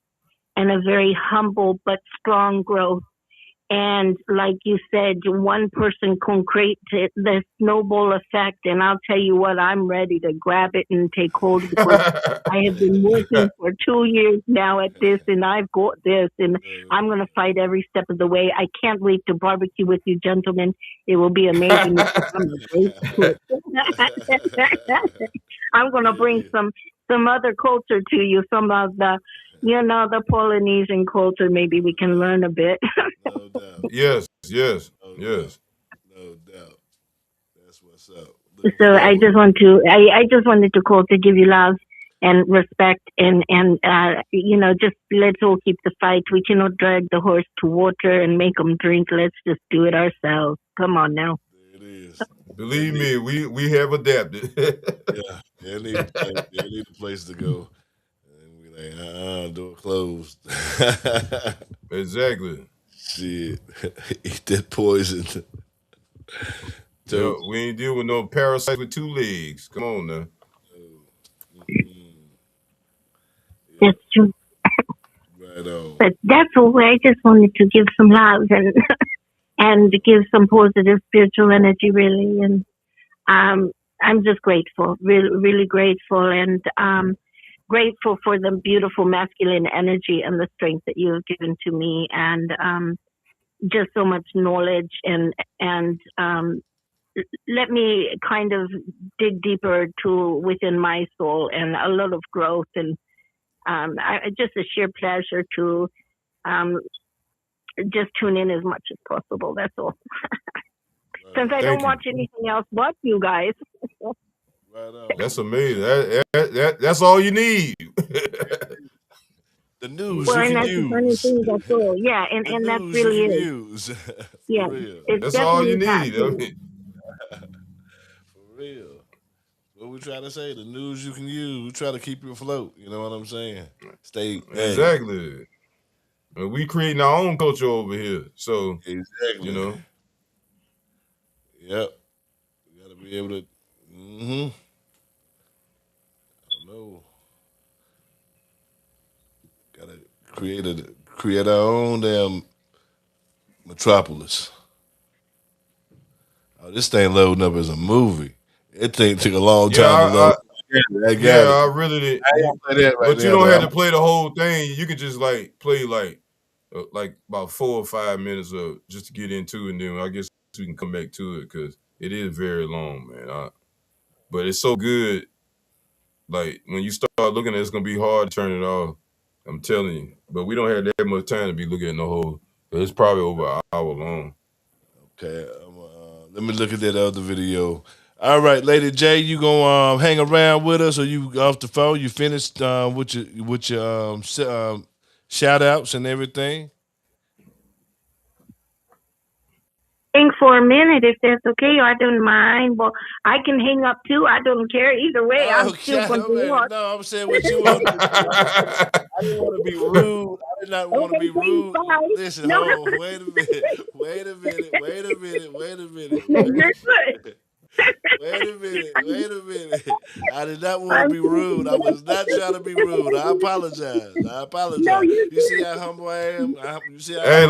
and a very humble but strong growth. And like you said, one person can create the snowball effect. And I'll tell you what, I'm ready to grab it and take hold, because I have been working for 2 years now at this, and I've got this, and I'm going to fight every step of the way. I can't wait to barbecue with you, gentlemen. It will be amazing. I'm going to bring some other culture to you, some of the Polynesian culture. Maybe we can learn a bit. No doubt. Yes. No doubt. That's what's up. So I just wanted to call to give you love and respect, and just let's all keep the fight. We cannot drag the horse to water and make them drink. Let's just do it ourselves. Come on now. There it is. Believe me, we have adapted. They need a place to go. And we like, door closed. Exactly. Shit. Eat that poison. We ain't dealing with no parasites with 2 legs. Come on now. That's true. Right on. But that's all. I just wanted to give some love and give some positive spiritual energy, really. And I'm just grateful, really, really grateful, and grateful for the beautiful masculine energy and the strength that you have given to me, and just so much knowledge, and let me kind of dig deeper within my soul, and a lot of growth, and just a sheer pleasure to just tune in as much as possible. That's all. Since I don't watch anything else but you guys. Right on. That's amazing. That's all you need. The news Well, you and can that's the funny use. thing. That's all. Yeah, The and that news you really can is. use. For Yeah, real. it's That's all you definitely need. I happening. mean, For real. What we try to say, the news you can use. We try to keep you afloat. You know what I'm saying? Stay exactly. And we creating our own culture over here. So Exactly. you know. Yep. We gotta be able to. I don't know. Gotta create our own damn metropolis. Oh, this thing loading up as a movie. It took a long time to load. I got it. I really did. I ain't play that right But you now, don't though. have to play the whole thing. You could just like play like about 4 or 5 minutes of just to get into it, and then I guess we can come back to it because it is very long, man. But it's so good. Like when you start looking at it, it's gonna be hard to turn it off. I'm telling you. But we don't have that much time to be looking at the whole. It's probably over an hour long. Okay, let me look at that other video. All right, Lady J, you gonna hang around with us, or you off the phone? You finished with your shout outs and everything? Think for a minute if that's okay. I don't mind. Well, I can hang up too. I don't care either way. I'm still going to watch. No, I'm saying what you want. I didn't want to be rude. I did not want to be rude. Listen, hold on. Wait a minute. Wait a minute. Wait a minute. Wait a minute. You're good. Wait a minute. Wait a minute. I did not want to be rude. I was not trying to be rude. I apologize. I apologize. No, you see how humble I am? You see how Hey, at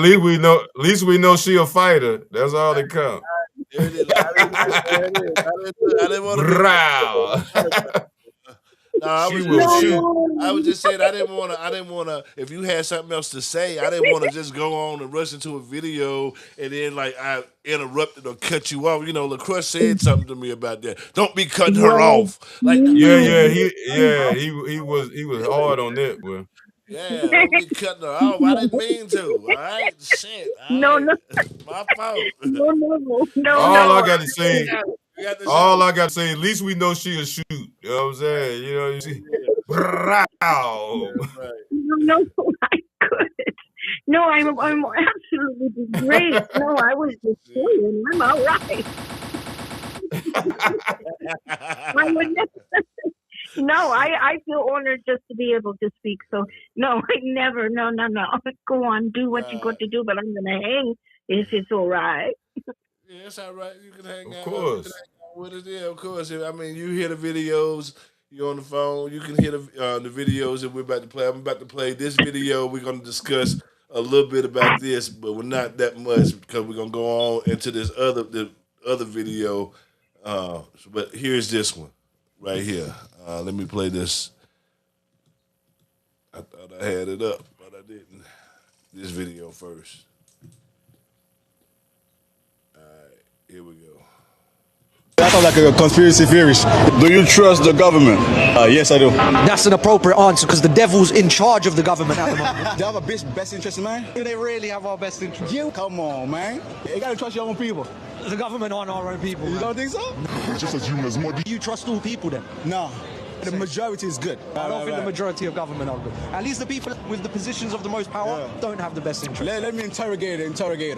least we know she a fighter. That's all that counts. There it is. I didn't want to be rude. No, I was just saying I didn't want to. If you had something else to say, I didn't want to just go on and rush into a video and then like I interrupted or cut you off. You know, LaCroix said something to me about that. Don't be cutting her off. Like he was hard on that, boy. Yeah, don't be cutting her off. I didn't mean to. All right, shit. No, my fault. No. All I got to say, at least we know she a shoot. You know what I'm saying? You know, you see, No, I couldn't. No, I'm absolutely great. No, I was just kidding. I'm all right. I would never. No, I feel honored just to be able to speak. So no, I never. No. Go on, do what you got to do, but I'm gonna hang if it's all right. Yeah, it's all right. You can hang out. Of course. With it, yeah, of course. I mean, you hear the videos. You're on the phone. You can hear the videos that we're about to play. I'm about to play this video. We're going to discuss a little bit about this, but we're not that much because we're going to go on into this other video. But here's this one right here. Let me play this. I thought I had it up, but I didn't. This video first. All right, here we go. That sounds like a conspiracy theorist. Do you trust the government? Yes, I do. That's an appropriate answer because the devil's in charge of the government at the moment. They have a best interest in mind? Do they really have our best interest? You? Come on, man. You gotta trust your own people. The government aren't our own people. You don't think so? Just as human as more. Do you trust all people then? No. The majority is good. I don't think the majority of government are good. At least the people with the positions of the most power don't have the best interest. Let me interrogate it.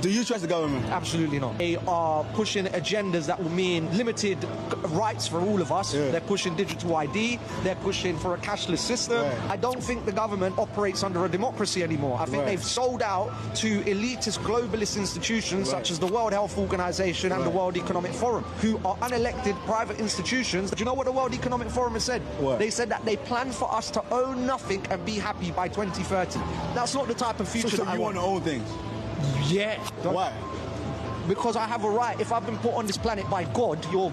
Do you trust the government? Absolutely not. They are pushing agendas that will mean limited rights for all of us. Yeah. They're pushing digital ID. They're pushing for a cashless system. Right. I don't think the government operates under a democracy anymore. I think they've sold out to elitist globalist institutions such as the World Health Organization and the World Economic Forum, who are unelected private institutions. Do you know what the World Economic Forum has said? What? They said that they plan for us to own nothing and be happy by 2030. That's not the type of future that I want. You want to own things? Yeah. Why? Because I have a right. If I've been put on this planet by God, your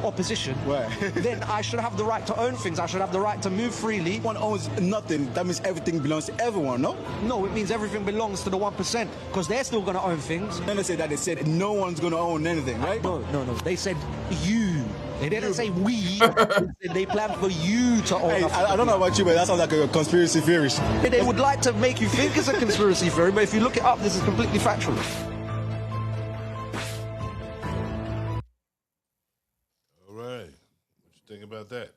opposition, then I should have the right to own things. I should have the right to move freely. One owns nothing. That means everything belongs to everyone, no? No, it means everything belongs to the 1% because they're still going to own things. Then they said that. They said no one's going to own anything, right? No. They said you. They didn't say we. They plan for you to own. Hey, I don't know about you, but that sounds like a conspiracy theorist. They would like to make you think it's a conspiracy theory, but if you look it up, this is completely factual. All right. about that?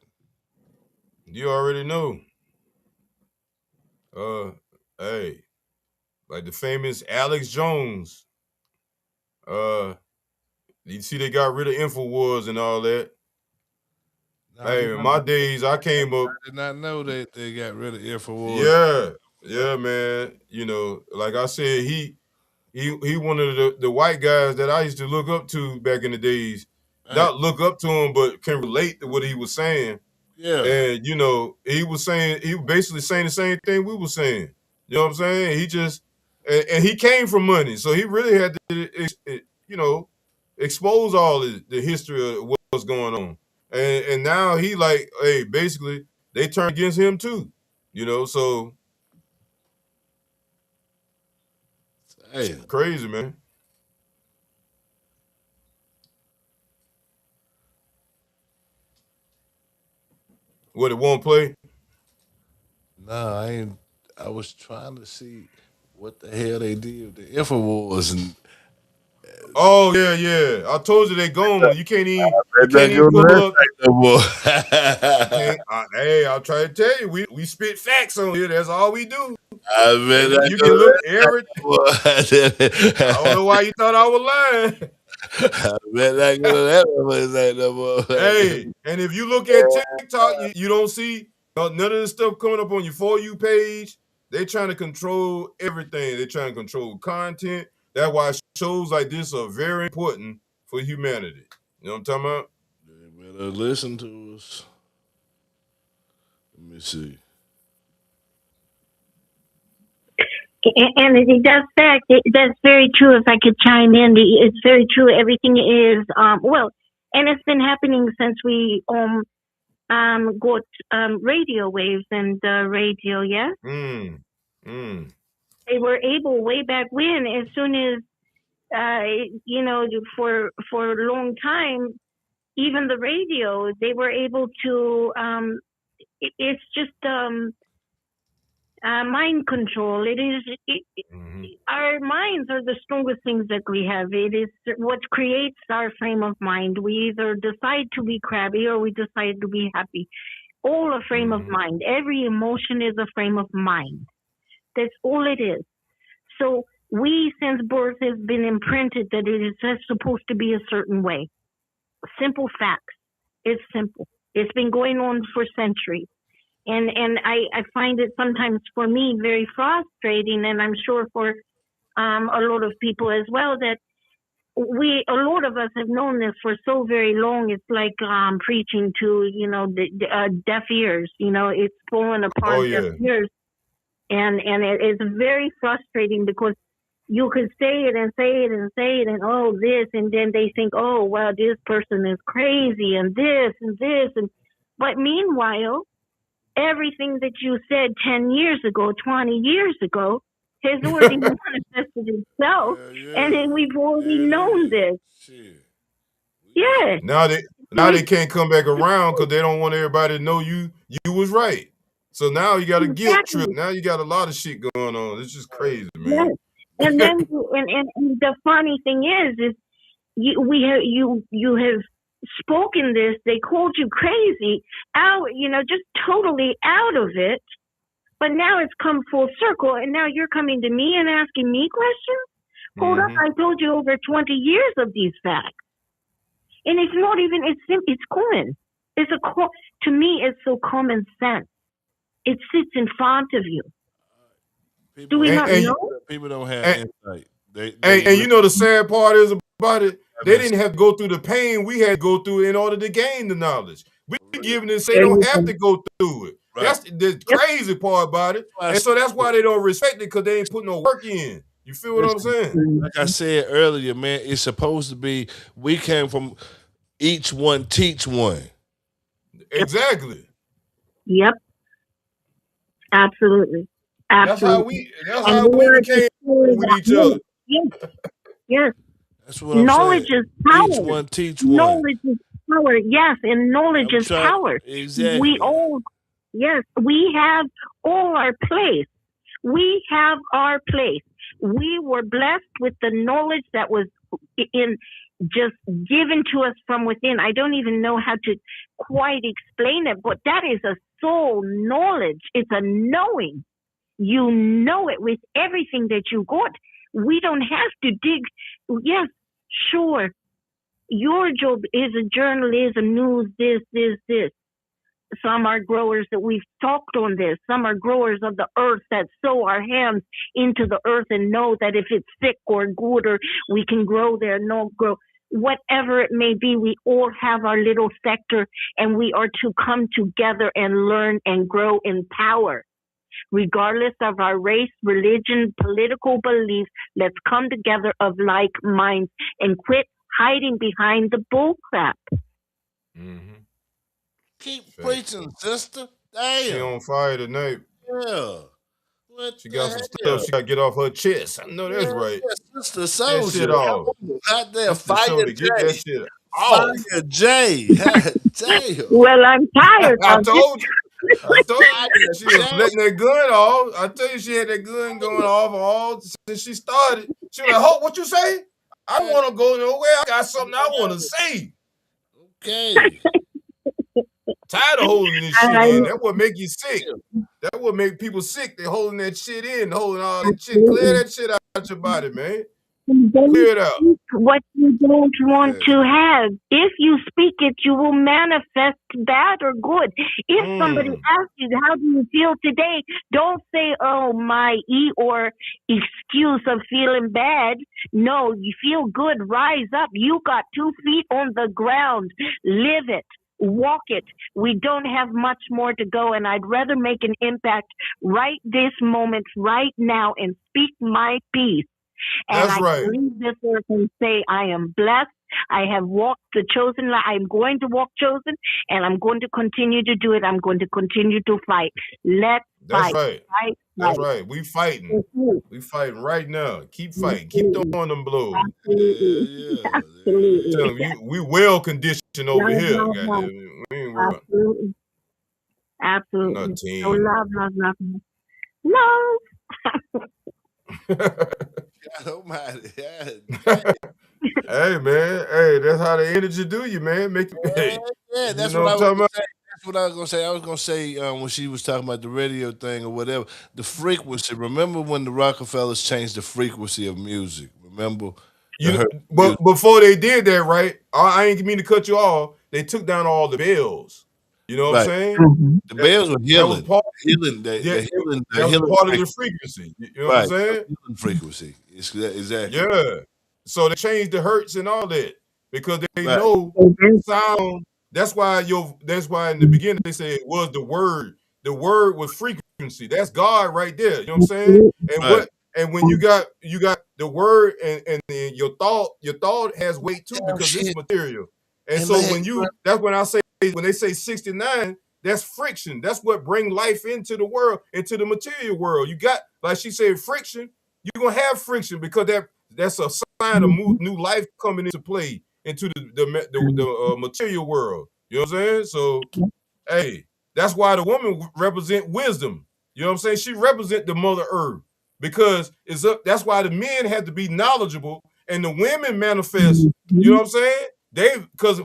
You already know. Hey, like the famous Alex Jones. You see they got rid of InfoWars and all that. Hey, in my days, I came up. I did not know that they got rid of Yeah, InfoWars. yeah, man. You know, like I said, he one of the white guys that I used to look up to back in the days. Not look up to him, but can relate to what he was saying. Yeah. And he was basically saying the same thing we were saying. You know what I'm saying? He just and he came from money, so he really had to expose all the history of what's going on. And now he like, hey, basically they turn against him too. So hey, crazy, man. What, it won't play? Nah, I ain't. I was trying to see what the hell they did with the InfoWars and. Oh yeah. I told you they gone. You can't even pull up. Hey, I'll try to tell you, we spit facts on here. That's all we do. I bet you can look everything. I don't know why you thought I was lying. I bet I go to that no more. Hey, and if you look at TikTok, you don't see none of this stuff coming up on your For You page. They're trying to control everything. They're trying to control content. That's why shows like this are very important for humanity. You know what I'm talking about? They better listen to us. Let me see. And that's very true. If I could chime in, it's very true. Everything is and it's been happening since we got radio waves and radio. Yeah, they were able way back when, as soon as for a long time, even the radio, they were able to. It's just mind control. Our minds are the strongest things that we have. It is what creates our frame of mind. We either decide to be crabby or we decide to be happy. All a frame of mind. Every emotion is a frame of mind. That's all it is. So we, since birth, has been imprinted that it is supposed to be a certain way. Simple facts. It's simple. It's been going on for centuries. And I find it sometimes for me very frustrating, and I'm sure for a lot of people as well, that a lot of us have known this for so very long. It's like preaching to, the deaf ears. It's falling upon deaf ears. And it is very frustrating because you could say it and say it and say it and this, and then they think, oh, well, this person is crazy and this and this. But meanwhile, everything that you said 10 years ago, 20 years ago, has already manifested itself, and then we've already known this. Yeah. Now they can't come back around because they don't want everybody to know you was right. So now you got a guilt trip. Now you got a lot of shit going on. It's just crazy, man. Yes. And then and the funny thing is you have spoken this. They called you crazy, out, just totally out of it. But now it's come full circle, and now you're coming to me and asking me questions. Hold up, I told you over 20 years of these facts, and it's not even. It's common. To me, it's so common sense. It sits in front of you. Do we not know? People don't have insight. And you know the sad part is about it, they didn't have to go through the pain we had to go through in order to gain the knowledge. We giving it, say don't have to go through it. Right. That's the crazy part about it. And so that's why they don't respect it, because they ain't put no work in. You feel what I'm saying? Like I said earlier, man, it's supposed to be, we came from each one teach one. Exactly. Yep. Absolutely. That's how we became with each other. Yes. That's what I'm knowledge saying. Is power. Each one teach one. Knowledge is power. Yes, and knowledge is power. Exactly. We have all our place. We have our place. We were blessed with the knowledge that was just given to us from within. I don't even know how to quite explain it, but that is a soul knowledge. It's a knowing. You know it with everything that you got. We don't have to dig. Yes, sure. Your job is a journalism, news, this. Some are growers that we've talked on this. Some are growers of the earth that sow our hands into the earth and know that if it's sick or good or we can grow there, no grow. Whatever it may be, we all have our little sector and we are to come together and learn and grow in power. Regardless of our race, religion, political beliefs, let's come together of like minds and quit hiding behind the bullcrap. Mm-hmm. Keep preaching, sister. Damn. She on fire tonight. Yeah. What she got some stuff she got to get off her chest. I know that's right. Sister That Soldier. shit off. Out there, Sister Fire Soldier, J. get that shit off. Fire J. Damn. Well, I'm tired. I told you. She was letting that gun off. I tell you, she had that gun going off all since she started. She was like, "Hope, what you say? I don't want to go nowhere. I got something I want to say." Okay. Tired of holding this shit in. That what make you sick. That what make people sick. They holding that shit in, holding all that shit. Clear that shit out your body, man. Clear it out. What you don't want to have. If you speak it, you will manifest bad or good. If somebody asks you, how do you feel today? Don't say, oh, my or excuse of feeling bad. No, you feel good. Rise up. You got 2 feet on the ground. Live it. Walk it. We don't have much more to go, and I'd rather make an impact right this moment, right now, and speak my piece. And That's right. leave this earth and say, I am blessed. I have walked the chosen life. I'm going to walk chosen, and I'm going to continue to do it. I'm going to continue to fight. Let's That's fight. right. Fight. That's right. We fighting. We fighting right now. Keep fighting. Keep throwing them blows. Absolutely. Absolutely. Tell them we well conditioned over here. Goddamn. We ain't worried. Absolutely. Absolutely. Not team. So love. God almighty. Hey man, hey, that's how the energy do you, man. Make you, Yeah, that's you know what I was talking gonna about. say. That's what I was gonna say. I was gonna say when she was talking about the radio thing or whatever, the frequency. Remember when the Rockefellers changed the frequency of music? Remember? But before they did that, right? I ain't mean to cut you off. They took down all the bells. You know what I'm saying? The bells were healing. That was part, healing. that The healing was part of the frequency. You know what I'm saying? Healing frequency. Exactly. Yeah. So they changed the hertz and all that because they know sound. That's why in the beginning they say it was the word. The word was frequency. That's God right there. You know what I'm saying? And when you got the word and then your thought has weight too because it's material. And so that's when I say when they say 69, that's friction. That's what bring life into the world, into the material world. You got, like she said, friction. You're gonna have friction because that's a sign of new life coming into play into the material world. You know what I'm saying? So, hey, that's why the woman represent wisdom. You know what I'm saying? She represent the Mother Earth because that's why the men have to be knowledgeable and the women manifest. You know what I'm saying? Because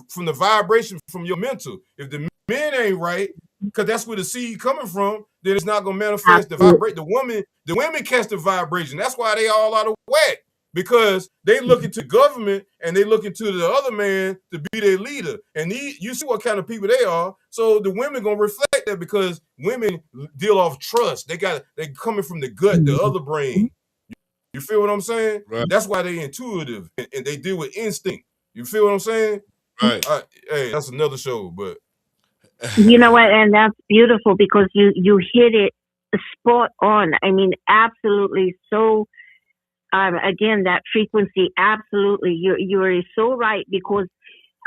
from the vibration from your mental. If the men ain't right, because that's where the seed coming from, then it's not gonna manifest the vibration. The women catch the vibration. That's why they all out of whack. Because they look into government and they look into the other man to be their leader. And you see what kind of people they are. So the women gonna reflect that because women deal off trust. They coming from the gut, the other brain. You feel what I'm saying? Right. That's why they intuitive and they deal with instinct. You feel what I'm saying? Right. Hey, that's another show, but you know what? And that's beautiful because you hit it spot on. I mean, absolutely. So, again, that frequency, absolutely. You're so right because,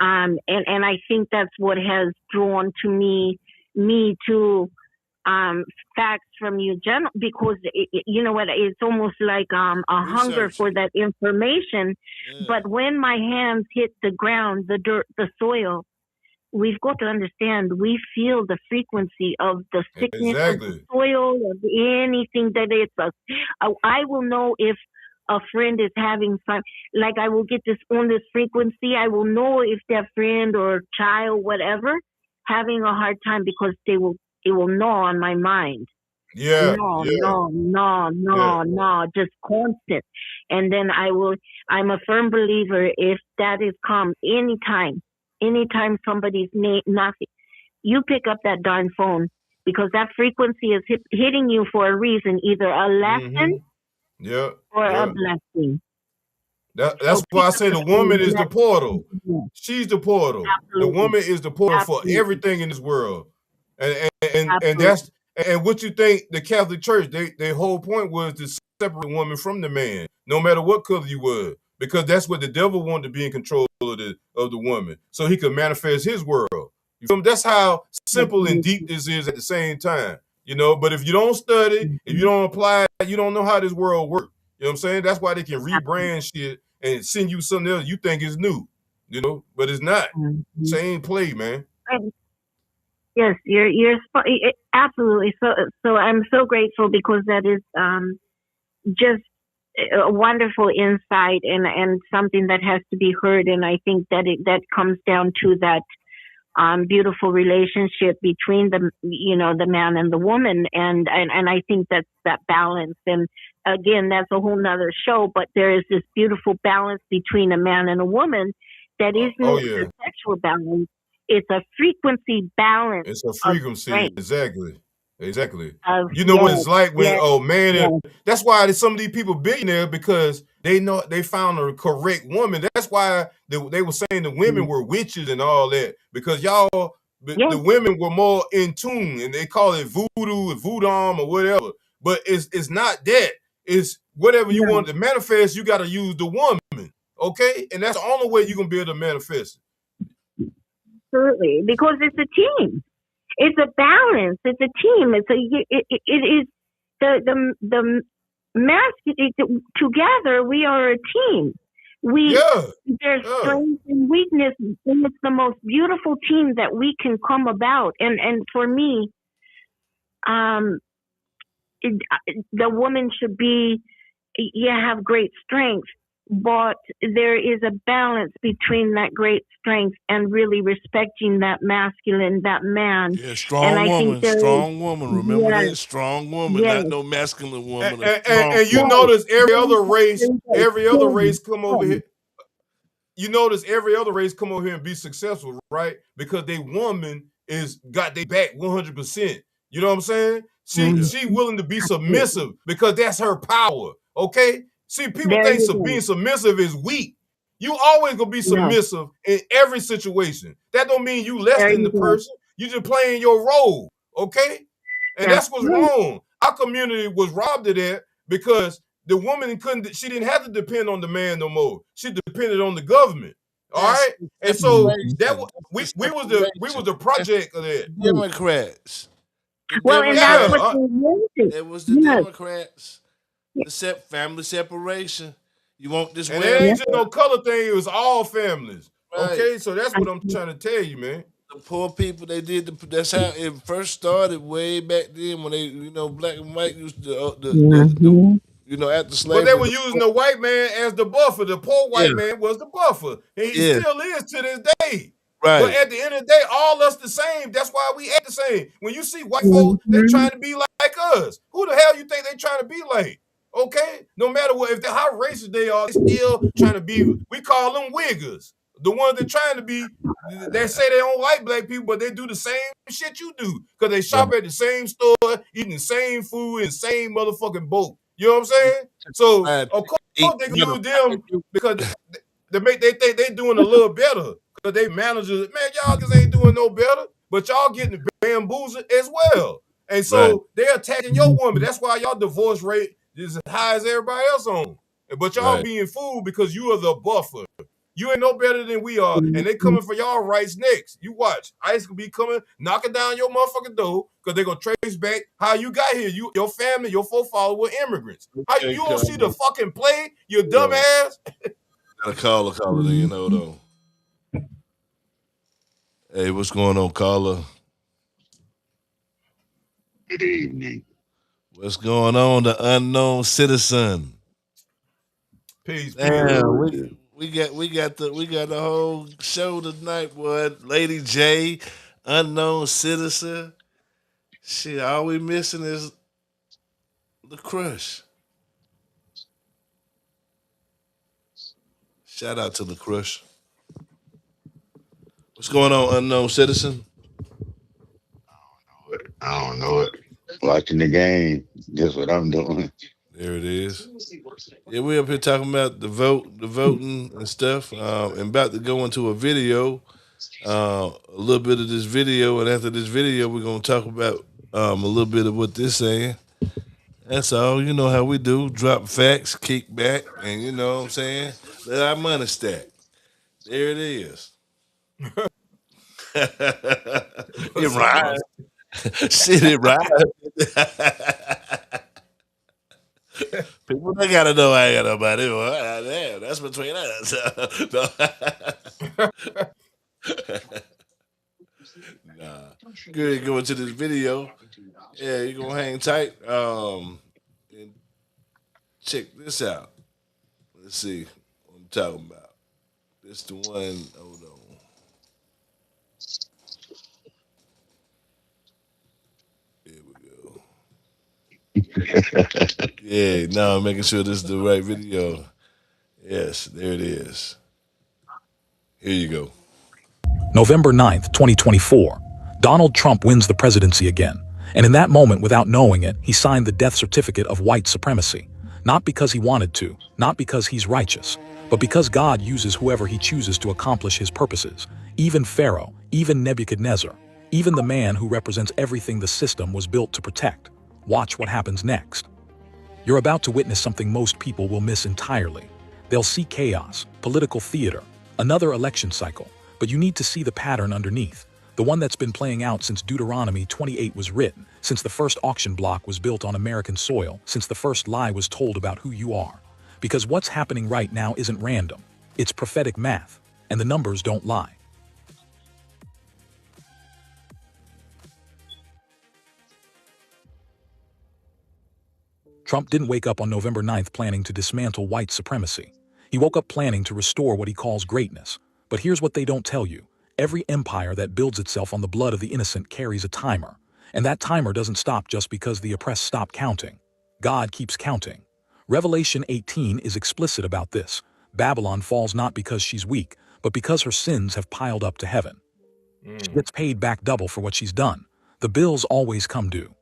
and I think that's what has drawn to me to, facts from you, because you know what, it's almost like a hunger for that information. But when my hands hit the ground, the dirt, the soil, we've got to understand we feel the frequency of the sickness of the soil, of anything that it's us. I will know if a friend is having fun, like I will get this on this frequency, I will know if that friend or child, whatever, having a hard time because it will gnaw on my mind. Yeah, No, yeah, no, no, yeah. no, no, just constant. And then I'm a firm believer if that is calm anytime somebody's knocking, you pick up that darn phone because that frequency is hitting you for a reason, either a lesson Yeah, or a yeah. blessing. That's So why I pick up say the the woman phone. is the portal. She's the portal. The Absolutely. woman is the portal for Absolutely. everything in this world. And Absolutely. that's and what you think the Catholic Church, their whole point was to separate the woman from the man, no matter what color you were, because that's what the devil wanted to be in control of the woman, so he could manifest his world. You feel me? That's how simple and deep this is at the same time. You know, but if you don't study, if you don't apply, you don't know how this world works. You know what I'm saying? That's why they can rebrand shit and send you something else you think is new, you know, but it's not. Same play, man. Yes, you're absolutely. So I'm so grateful because that is just a wonderful insight and something that has to be heard. And I think that comes down to that beautiful relationship between the man and the woman, and I think that's that balance. And again, that's a whole nother show, but there is this beautiful balance between a man and a woman that isn't a sexual balance. It's a frequency balance. It's a frequency, exactly. You know what it's like when that's why some of these people billionaires, because they know they found a correct woman. That's why they were saying the women were witches and all that, because the women were more in tune, and they call it voodoo, voodoo or whatever. But it's not that. It's whatever you want to manifest. You got to use the woman, okay? And that's the only way you can be able to manifest it. Absolutely, because it's a team. It's a balance. It's a team. It is the masculine together. We are a team. There's strength and weakness, and it's the most beautiful team that we can come about. And for me, the woman should be. You have great strength, but there is a balance between that great strength and really respecting that masculine, that man. Yeah, strong woman. Remember that? Strong woman, not no masculine woman. And you notice every other race come over here. You notice every other race come over here and be successful, right? Because they woman got their back 100%. You know what I'm saying? She willing to be submissive because that's her power. Okay? See, people think being submissive is weak. You always gonna be submissive in every situation. That don't mean you less than the person. You just playing your role. Okay? And that's what's wrong. Our community was robbed of that because the woman she didn't have to depend on the man no more. She depended on the government. All right? And so that we was the project of that. Democrats. And that's what they wanted. It was the Democrats. The family separation. You want this and way? It ain't just no color thing. It was all families. Right. Okay, so that's what I'm trying to tell you, man. The poor people, that's how it first started way back then when they, black and white used to, after slavery. But they were using the white man as the buffer. The poor white man was the buffer. And he still is to this day. Right. But at the end of the day, all us the same. That's why we act the same. When you see white folks, they trying to be like us. Who the hell you think they trying to be like? Okay? No matter what, if how racist they are, they still trying to be, we call them wiggers. The ones that trying to be, they say they don't like black people, but they do the same shit you do. Because they shop at the same store, eating the same food in the same motherfucking boat. You know what I'm saying? So, of course, they can use them because they think they doing a little better. Because they managers, man, y'all just ain't doing no better. But y'all getting bamboozled as well. And so they're attacking your woman. That's why y'all divorce rate is as high as everybody else on. But y'all being fooled because you are the buffer. You ain't no better than we are. And they coming for y'all rights next. You watch. ICE will be coming, knocking down your motherfucking door because they're going to trace back how you got here. Your family, your forefathers were immigrants. How you don't see the fucking play, you dumb ass? Got a caller, though. Hey, what's going on, caller? Good evening. What's going on, the unknown citizen? Peace, Damn, we got the whole show tonight, boy. Lady J, unknown citizen. Shit, all we missing is the crush. Shout out to the crush. What's going on, unknown citizen? I don't know it. Watching the game. That's what I'm doing. There it is. Yeah, we up here talking about the voting and stuff. And about to go into a video, a little bit of this video, and after this video, we're gonna talk about a little bit of what this saying. That's all. You know how we do. Drop facts, kick back, and you know what I'm saying? Let our money stack. There it is. It rhymes. Shit, it rhymes. People they gotta know I ain't got nobody. Damn, that's between us. Nah. Good going to this video. Yeah, you gonna hang tight. And check this out. Let's see what I'm talking about. This the one. Hold on. Here we go. Yeah, now I'm making sure this is the right video. Yes, there it is. Here you go. November 9th, 2024. Donald Trump wins the presidency again. And in that moment, without knowing it, he signed the death certificate of white supremacy. Not because he wanted to, not because he's righteous, but because God uses whoever he chooses to accomplish his purposes. Even Pharaoh, even Nebuchadnezzar, even the man who represents everything the system was built to protect. Watch what happens next. You're about to witness something most people will miss entirely. They'll see chaos, political theater, another election cycle, but you need to see the pattern underneath, the one that's been playing out since Deuteronomy 28 was written, since the first auction block was built on American soil, since the first lie was told about who you are. Because what's happening right now isn't random. It's prophetic math, and the numbers don't lie. Trump didn't wake up on November 9th planning to dismantle white supremacy. He woke up planning to restore what he calls greatness. But here's what they don't tell you. Every empire that builds itself on the blood of the innocent carries a timer. And that timer doesn't stop just because the oppressed stop counting. God keeps counting. Revelation 18 is explicit about this. Babylon falls not because she's weak, but because her sins have piled up to heaven. She gets paid back double for what she's done. The bills always come due.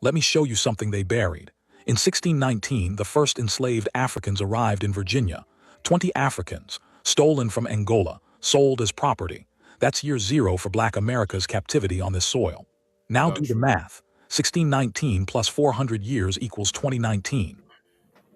Let me show you something they buried. In 1619, the first enslaved Africans arrived in Virginia. 20 Africans, stolen from Angola, sold as property. That's year zero for Black America's captivity on this soil. Now do the math. 1619 plus 400 years equals 2019.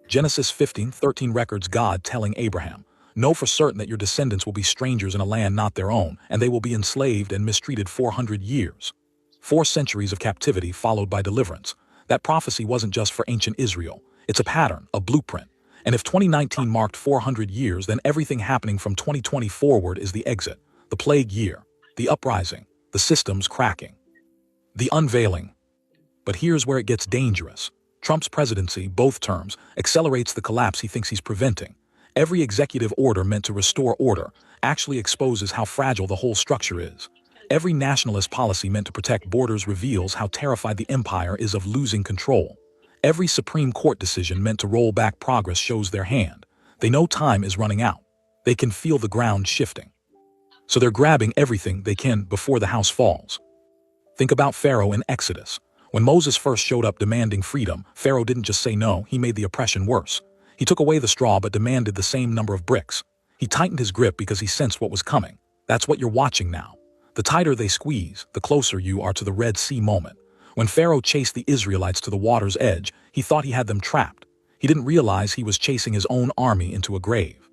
Genesis 15:13 records God telling Abraham, "Know for certain that your descendants will be strangers in a land not their own, and they will be enslaved and mistreated 400 years. 4 centuries of captivity followed by deliverance. That prophecy wasn't just for ancient Israel. It's a pattern, a blueprint. And if 2019 marked 400 years, then everything happening from 2020 forward is the exit, the plague year, the uprising, the systems cracking, the unveiling. But here's where it gets dangerous. Trump's presidency, both terms, accelerates the collapse he thinks he's preventing. Every executive order meant to restore order actually exposes how fragile the whole structure is. Every nationalist policy meant to protect borders reveals how terrified the empire is of losing control. Every Supreme Court decision meant to roll back progress shows their hand. They know time is running out. They can feel the ground shifting. So they're grabbing everything they can before the house falls. Think about Pharaoh in Exodus. When Moses first showed up demanding freedom, Pharaoh didn't just say no, he made the oppression worse. He took away the straw but demanded the same number of bricks. He tightened his grip because he sensed what was coming. That's what you're watching now. The tighter they squeeze, the closer you are to the Red Sea moment. When Pharaoh chased the Israelites to the water's edge, he thought he had them trapped. He didn't realize he was chasing his own army into a grave.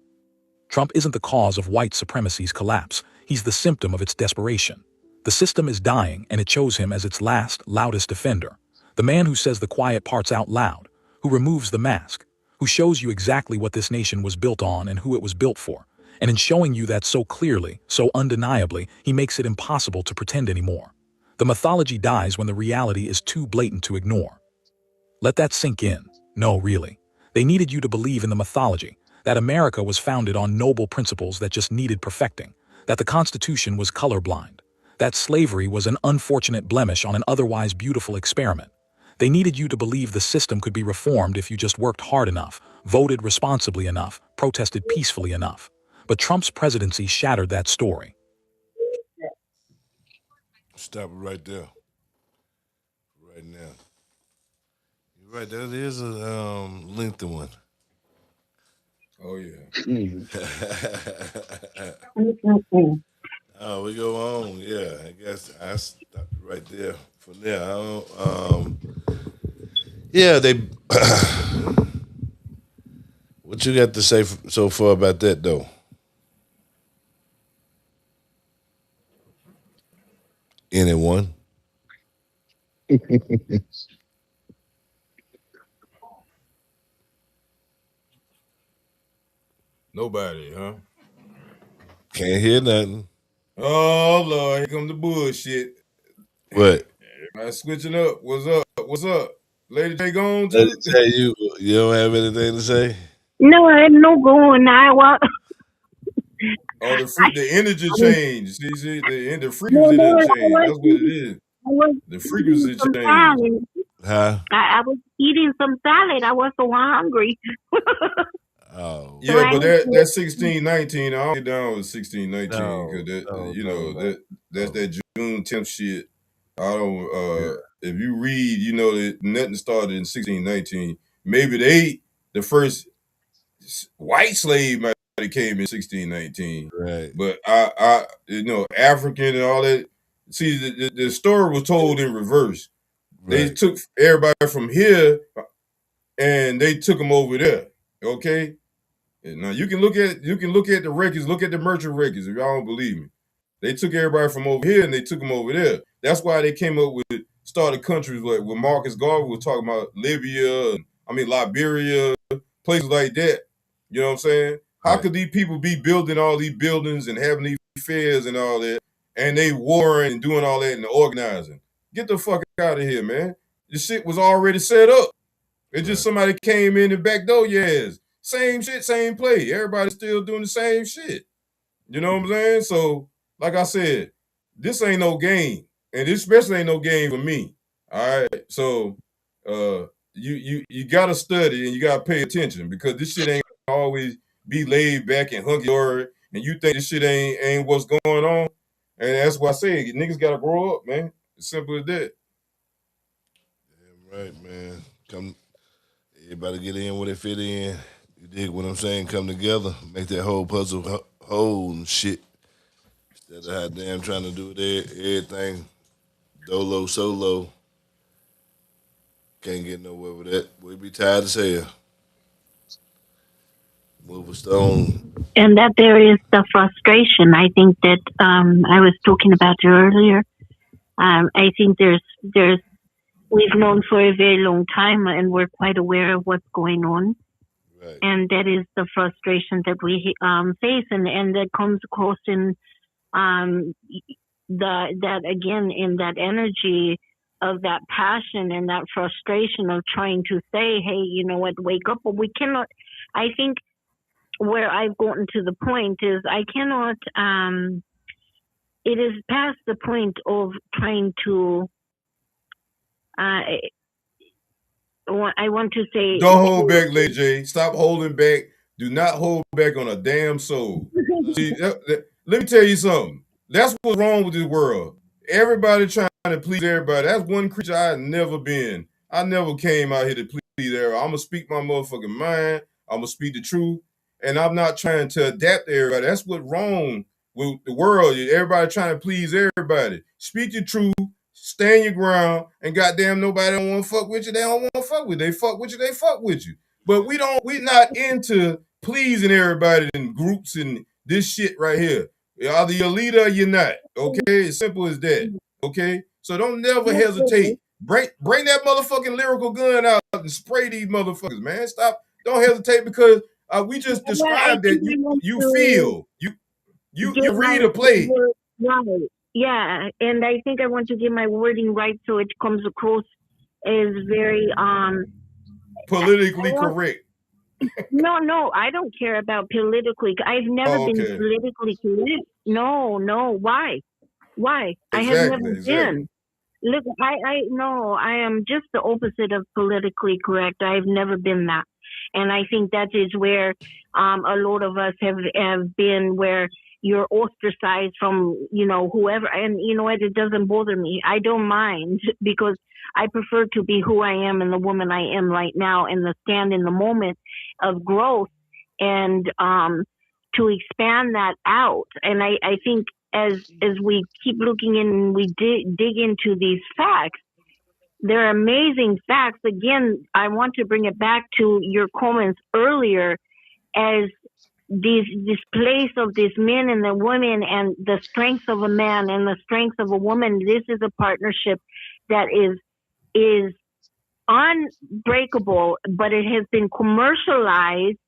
Trump isn't the cause of white supremacy's collapse. He's the symptom of its desperation. The system is dying, and it chose him as its last, loudest defender. The man who says the quiet parts out loud, who removes the mask, who shows you exactly what this nation was built on and who it was built for. And in showing you that so clearly, so undeniably, he makes it impossible to pretend anymore. The mythology dies when the reality is too blatant to ignore. Let that sink in. No, really. They needed you to believe in the mythology. that America was founded on noble principles that just needed perfecting, that the Constitution was colorblind, that slavery was an unfortunate blemish on an otherwise beautiful experiment. They needed you to believe the system could be reformed if you just worked hard enough, voted responsibly enough, protested peacefully enough. But Trump's presidency shattered that story. Stop it right there. Right now. You're right, that is a lengthy one. Oh, yeah. Oh, we go on. Yeah, I guess I stopped it right there. From there, I don't, yeah, they. What you got to say so far about that, though? Anyone? Nobody, huh? Can't hear nothing. Oh, Lord, here come the bullshit. What? Everybody switching up. What's up? What's up? Lady J gone Let too? it tell you don't have anything to say? No, I had no going. Oh, the energy change. See, the frequency No, didn't I change. was That's what it is. I was The eating frequency some change. salad. Huh? I was eating some salad. I was so hungry. Oh. Yeah, but that 1619, I don't get down with 1619 because that's that June 10th shit. I don't if you read, that nothing started in 1619. Maybe the first white slave might have came in 1619. Right. But I African and all that. See, the story was told in reverse. They Right. took everybody from here and they took them over there. Okay. Now you can look at the records, look at the merchant records if y'all don't believe me. They took everybody from over here and they took them over there. That's why they came up with started countries like when Marcus Garvey was talking about Libya, Liberia, places like that. You know what I'm saying? How could these people be building all these buildings and having these fairs and all that, and they warring and doing all that and organizing? Get the fuck out of here, man. This shit was already set up. It's just somebody came in the back door, yes. Same shit, same play. Everybody's still doing the same shit. You know what I'm saying? So, like I said, this ain't no game. And this especially ain't no game for me. All right. So you gotta study and you gotta pay attention because this shit ain't always be laid back and hunky dory and you think this shit ain't what's going on. And that's why I say niggas gotta grow up, man. It's simple as that. Right, man. Everybody get in where they fit in. You dig what I'm saying? Come together, make that whole puzzle whole and shit. Instead of how damn trying to do everything dolo solo. Can't get nowhere with that. We be tired as hell. Move a stone. And that there is the frustration. I think that I was talking about earlier. I think there's we've known for a very long time and we're quite aware of what's going on. Right. And that is the frustration that we face and that comes across in that again in that energy of that passion and that frustration of trying to say, hey, you know what, wake up. But we cannot, I think where I've gotten to the point is I cannot, it is past the point of trying to, I want to say. Don't hold back, Lady J. Stop holding back. Do not hold back on a damn soul. See, let me tell you something. That's what's wrong with this world. Everybody trying to please everybody. That's one creature I've never been. I never came out here to please everybody. I'm going to speak my motherfucking mind. I'm going to speak the truth. And I'm not trying to adapt to everybody. That's what's wrong with the world. Everybody trying to please everybody. Speak your truth. Stand your ground, and goddamn nobody don't want to fuck with you. They don't want to fuck with you. They fuck with you. They fuck with you. But we're not into pleasing everybody in groups and this shit right here. Either you're a leader or you're not. Okay, as simple as that. Okay, so don't never hesitate. Bring that motherfucking lyrical gun out and spray these motherfuckers, man. Stop. Don't hesitate because we just described that you feel you read a play. Right. Yeah, and I think I want to get my wording right so it comes across as very politically correct. No, I don't care about politically. I've never been okay. politically correct. No, why? Why? I have never Exactly. been. Look, I am just the opposite of politically correct. I've never been that. And I think that is where a lot of us have been, where you're ostracized from, whoever. And you know what? It doesn't bother me. I don't mind, because I prefer to be who I am and the woman I am right now, and to stand in the moment of growth, and to expand that out. And I think as we keep looking in and we dig into these facts, they're amazing facts. Again, I want to bring it back to your comments earlier, as this place of these men and the women, and the strength of a man and the strength of a woman. This is a partnership that is unbreakable, but it has been commercialized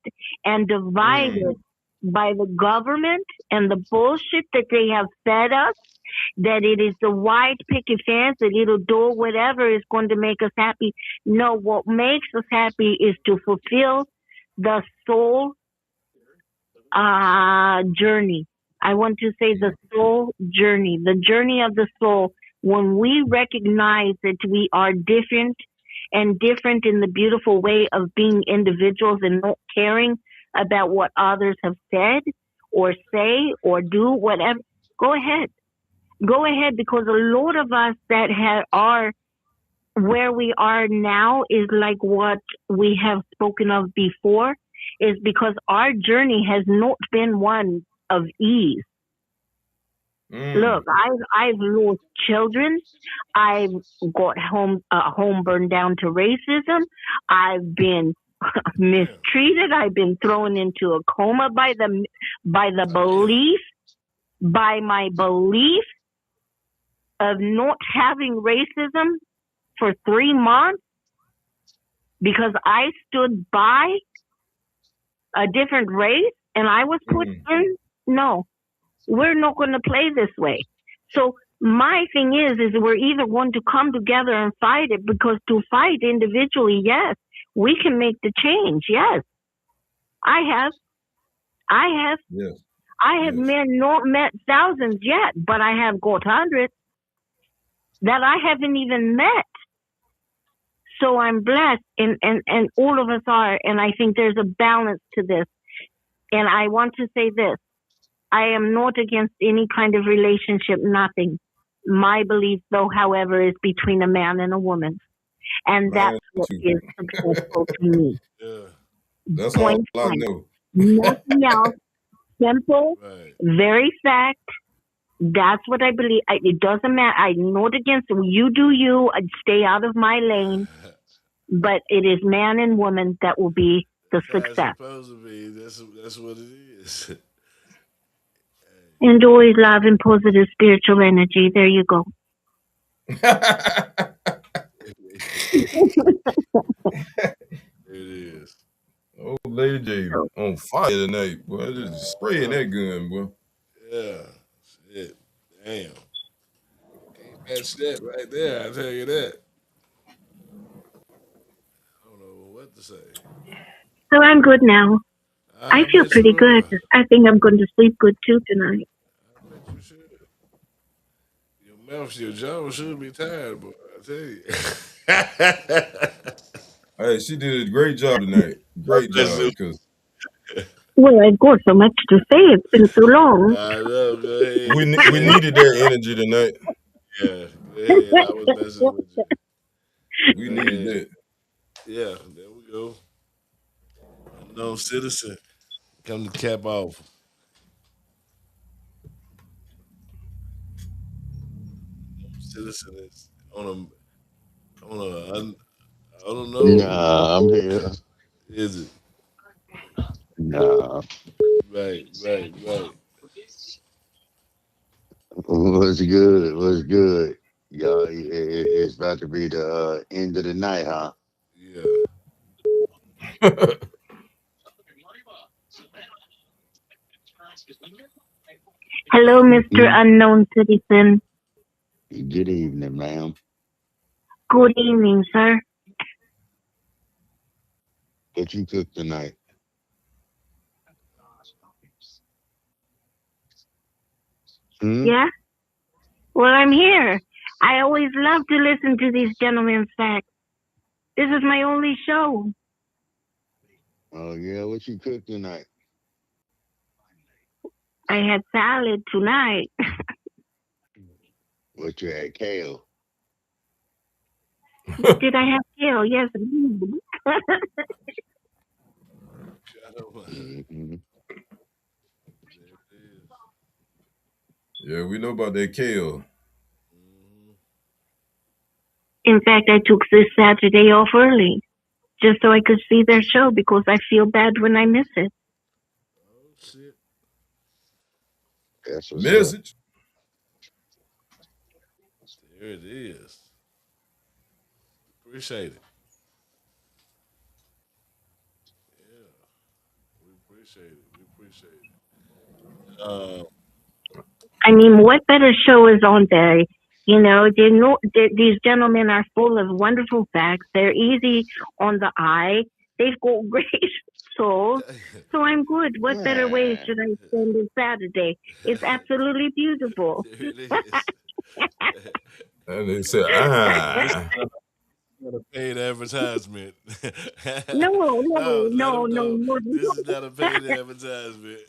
and divided by the government and the bullshit that they have fed us, that it is the white picket fence, the little door, whatever is going to make us happy. No, what makes us happy is to fulfill the soul journey. I want to say the soul journey, the journey of the soul. When we recognize that we are different, and different in the beautiful way of being individuals and not caring about what others have said or say or do, whatever, go ahead, because a lot of us that are where we are now is like what we have spoken of before, is because our journey has not been one of ease. Look, I've lost children. I've got home burned down to racism. I've been mistreated. I've been thrown into a coma by my belief of not having racism for 3 months, because I stood by a different race and I was put in. No, we're not going to play this way. So my thing is we're either going to come together and fight it, because to fight individually, yes, we can make the change. Yes, I have. Yes. I have not met thousands yet, but I have got hundreds that I haven't even met. So I'm blessed, and all of us are, and I think there's a balance to this. And I want to say this. I am not against any kind of relationship, nothing. My belief, though, however, is between a man and a woman. And that's what is successful to me. That's Point all I blank. know. Nothing else. Simple, very fact. That's what I believe. It doesn't matter. I'm not against it. You do you. I'd stay out of my lane. But it is man and woman that will be the success. Supposed to be. That's what it is. And always love and positive spiritual energy. There you go. It is. Oh, Lady J on fire tonight, boy. Just spraying that gun, boy. Yeah. Shit. Damn. Can't match that right there, I tell you that. I don't know what to say. So I'm good now. I feel pretty good. I think I'm going to sleep good too tonight. I bet you should. Your mouth, your jaw should be tired, boy. I tell you. Hey, she did a great job tonight. Great job. Well, I've got so much to say. It's been so long. I know. Go ahead. We needed their energy tonight. Yeah, go ahead. I was messing with you. We needed that. Yeah, there we go. Unknown citizen, come to cap off. Citizen is on I don't know. Nah, I'm here. Is it? Nah. Right. What's good? What's good? Y'all, it's about to be the end of the night, huh? Yeah. Hello, Mr. Unknown Citizen. Good evening, ma'am. Good evening, sir. What you cooked tonight? Yeah? Well, I'm here. I always love to listen to these gentlemen's facts. This is my only show. Oh yeah, what you cooked tonight? I had salad tonight. What you had? Kale. Did I have kale? Yes. Mm-hmm. Yeah, we know about that kale. In fact, I took this Saturday off early just so I could see their show because I feel bad when I miss it. That's what's Message. There it is. Appreciate it. Yeah, we appreciate it. We appreciate it. I mean, what better show is on there? You know, these gentlemen are full of wonderful facts. They're easy on the eye. They've got great souls. So I'm good. What better way should I spend this Saturday? It's absolutely beautiful. There it is. And they said, This is not a paid advertisement. No. Let them know. This is not a paid advertisement.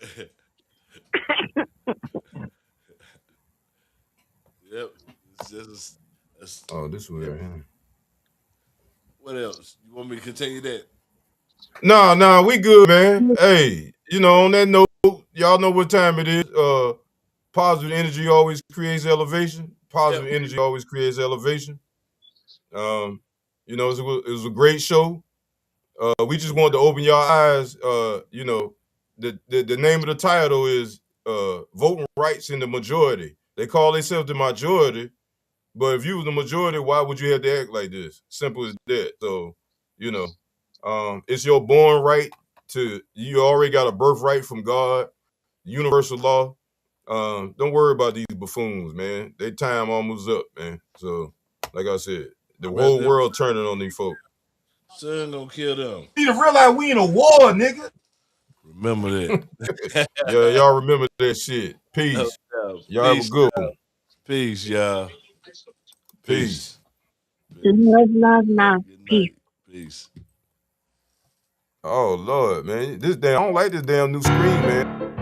Yep. It's just this was right here. What else? You want me to continue that? No, we good, man. Hey, on that note, y'all know what time it is. Positive energy always creates elevation. Positive energy always creates elevation. It was a great show. We just wanted to open your eyes. The name of the title is Voting Rights in the Majority. They call themselves the majority, but if you was the majority, why would you have to act like this? Simple as that. So, it's your born right you already got a birthright from God, universal law. Don't worry about these buffoons, man. Their time almost up, man. So, like I said, the whole world turning on these folks. Son gonna kill them. You need to realize we in a war, nigga. Remember that. Yeah, y'all remember that shit. Peace. Y'all have a good one. Peace, y'all. Peace. Love. Peace. Peace. Oh Lord, man. I don't like this damn new screen, man.